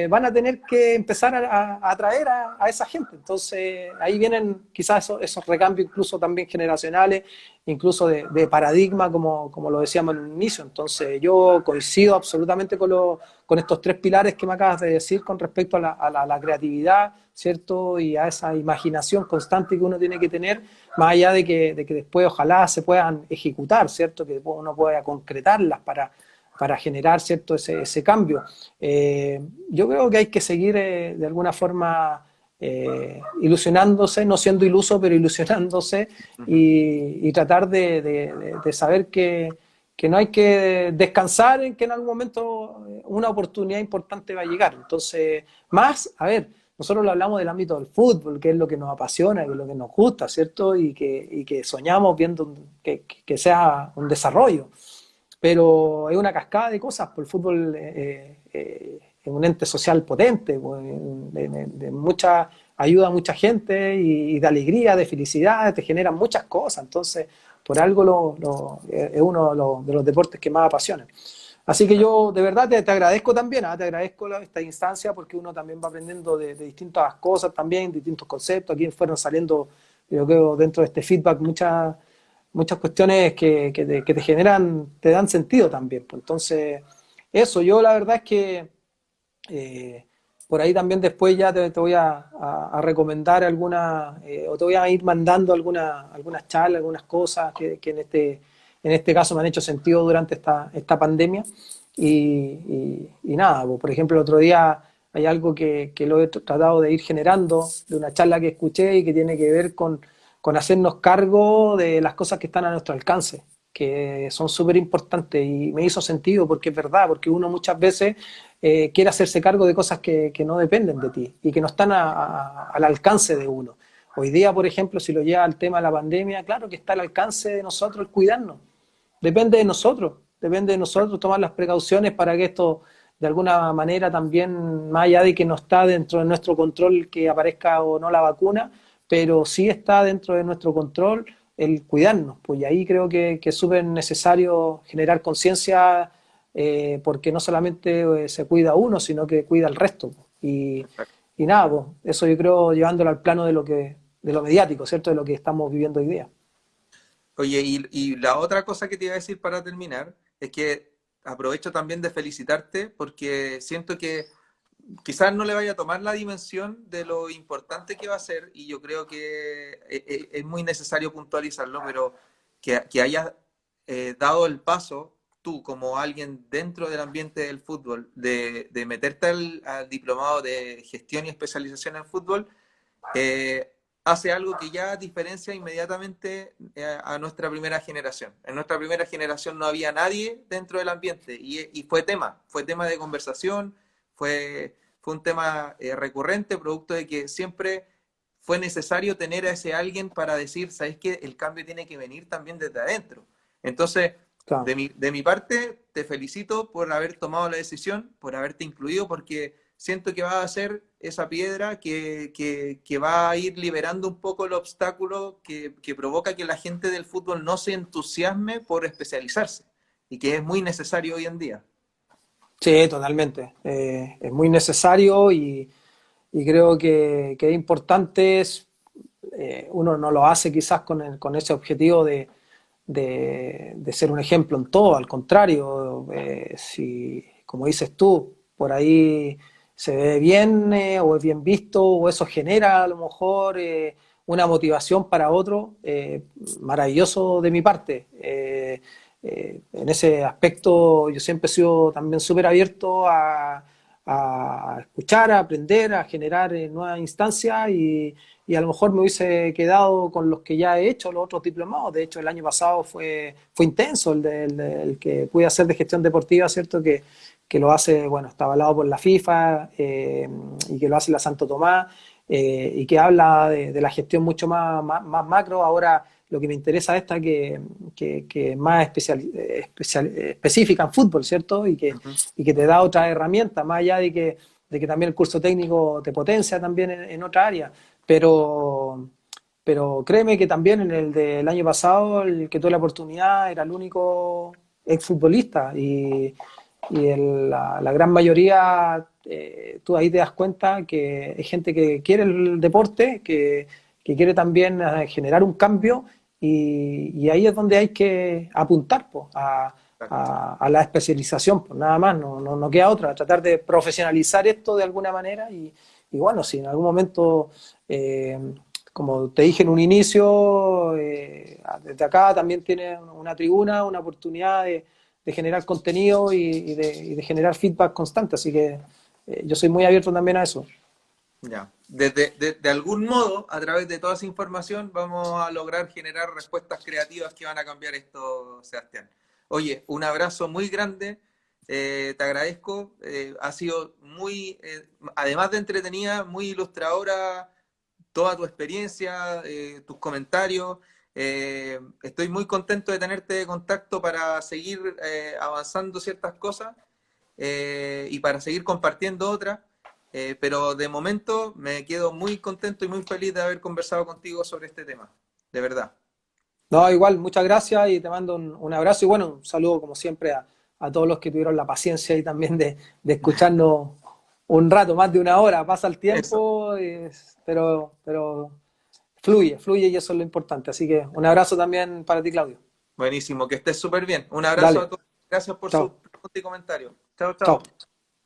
S3: van a tener que empezar a atraer a esa gente. Entonces ahí vienen quizás esos recambios incluso también generacionales, incluso de paradigma, como lo decíamos en un inicio. Entonces yo coincido absolutamente con estos 3 pilares que me acabas de decir con respecto a la creatividad, ¿cierto? Y a esa imaginación constante que uno tiene que tener, más allá de que después ojalá se puedan ejecutar, ¿cierto? Que uno pueda concretarlas para generar, ¿cierto? ese cambio. Yo creo que hay que seguir de alguna forma ilusionándose, no siendo iluso, pero ilusionándose, y tratar de saber que no hay que descansar en que en algún momento una oportunidad importante va a llegar. Entonces, a ver, nosotros lo hablamos del ámbito del fútbol, que es lo que nos apasiona, que es lo que nos gusta, ¿cierto? Y que soñamos viendo que sea un desarrollo. Pero es una cascada de cosas, por el fútbol es un ente social potente, de mucha ayuda a mucha gente, y de alegría, de felicidad, te generan muchas cosas. Entonces, por algo es uno de los deportes que más apasiona. Así que yo de verdad te agradezco también, te agradezco esta instancia, porque uno también va aprendiendo de distintas cosas también, distintos conceptos. Aquí fueron saliendo, yo creo, dentro de este feedback muchas cuestiones que te generan, te dan sentido también. Pues entonces, eso, yo la verdad es que por ahí también después ya te voy a recomendar o te voy a ir mandando algunas charlas, algunas cosas que en este caso me han hecho sentido durante esta pandemia. Y nada, pues, por ejemplo, el otro día hay algo que lo he tratado de ir generando, de una charla que escuché y que tiene que ver con hacernos cargo de las cosas que están a nuestro alcance, que son súper importantes, y me hizo sentido porque es verdad, porque uno muchas veces quiere hacerse cargo de cosas que no dependen de ti y que no están al alcance de uno. Hoy día, por ejemplo, si lo lleva al tema de la pandemia, claro que está al alcance de nosotros el cuidarnos. Depende de nosotros tomar las precauciones para que esto, de alguna manera, también, más allá de que no está dentro de nuestro control que aparezca o no la vacuna, pero sí está dentro de nuestro control el cuidarnos. Pues y ahí creo que es súper necesario generar conciencia, porque no solamente se cuida uno, sino que cuida el resto. Y nada, pues, eso yo creo llevándolo al plano de lo mediático, ¿cierto? De lo que estamos viviendo hoy día.
S1: Oye, y la otra cosa que te iba a decir para terminar es que aprovecho también de felicitarte porque siento que quizás no le vaya a tomar la dimensión de lo importante que va a ser y yo creo que es muy necesario puntualizarlo, pero que hayas dado el paso tú como alguien dentro del ambiente del fútbol de meterte al diplomado de gestión y especialización en fútbol, eh, hace algo que ya diferencia inmediatamente a nuestra primera generación. En nuestra primera generación no había nadie dentro del ambiente y fue tema de conversación, fue un tema recurrente, producto de que siempre fue necesario tener a ese alguien para decir, ¿sabes qué? El cambio tiene que venir también desde adentro. Entonces,
S3: Claro.
S1: de mi parte, te felicito por haber tomado la decisión, por haberte incluido, porque siento que va a ser esa piedra que va a ir liberando un poco el obstáculo que provoca que la gente del fútbol no se entusiasme por especializarse y que es muy necesario hoy en día.
S3: Sí, totalmente. Es muy necesario y creo que es importante. Uno no lo hace quizás con ese objetivo de ser un ejemplo en todo, al contrario, si, como dices tú, por ahí se ve bien o es bien visto o eso genera a lo mejor una motivación para otro, maravilloso de mi parte. En ese aspecto yo siempre he sido también súper abierto a escuchar, a aprender, a generar nuevas instancias y a lo mejor me hubiese quedado con los que ya he hecho, los otros diplomados. De hecho, el año pasado fue intenso el que pude hacer de gestión deportiva, ¿cierto? Que lo hace, bueno, está avalado por la FIFA y que lo hace la Santo Tomás y que habla de la gestión mucho más macro. Ahora, lo que me interesa esta que es más específica en fútbol, ¿cierto?
S1: Ujú.
S3: Y que te da otra herramienta, más allá de que también el curso técnico te potencia también en otra área. Pero, pero créeme que también en el del año pasado, el que tuve la oportunidad era el único exfutbolista la gran mayoría, tú ahí te das cuenta que hay gente que quiere el deporte, que quiere también generar un cambio y ahí es donde hay que apuntar pues, a la especialización, pues nada más, no queda otra, tratar de profesionalizar esto de alguna manera y bueno, si en algún momento, como te dije en un inicio, desde acá también tiene una tribuna, una oportunidad de generar contenido y de generar feedback constante, así que yo soy muy abierto también a eso.
S1: Ya. De algún modo, a través de toda esa información, vamos a lograr generar respuestas creativas que van a cambiar esto, Sebastián. Oye, un abrazo muy grande, te agradezco, ha sido muy, además de entretenida, muy ilustradora toda tu experiencia, tus comentarios. Estoy muy contento de tenerte de contacto para seguir avanzando ciertas cosas y para seguir compartiendo otras. Pero de momento me quedo muy contento y muy feliz de haber conversado contigo sobre este tema, de verdad.
S3: No, igual, muchas gracias y te mando un abrazo y bueno, un saludo como siempre a todos los que tuvieron la paciencia y también de escucharnos un rato, más de una hora, pasa el
S1: Eso,
S3: tiempo, pero fluye y eso es lo importante. Así que un abrazo también para ti, Claudio.
S1: buenísimo, que estés súper bien. Un abrazo
S3: Dale,
S1: a todos, gracias por sus
S3: chao,
S1: preguntas y comentarios. Chao,
S3: chao.
S1: chao.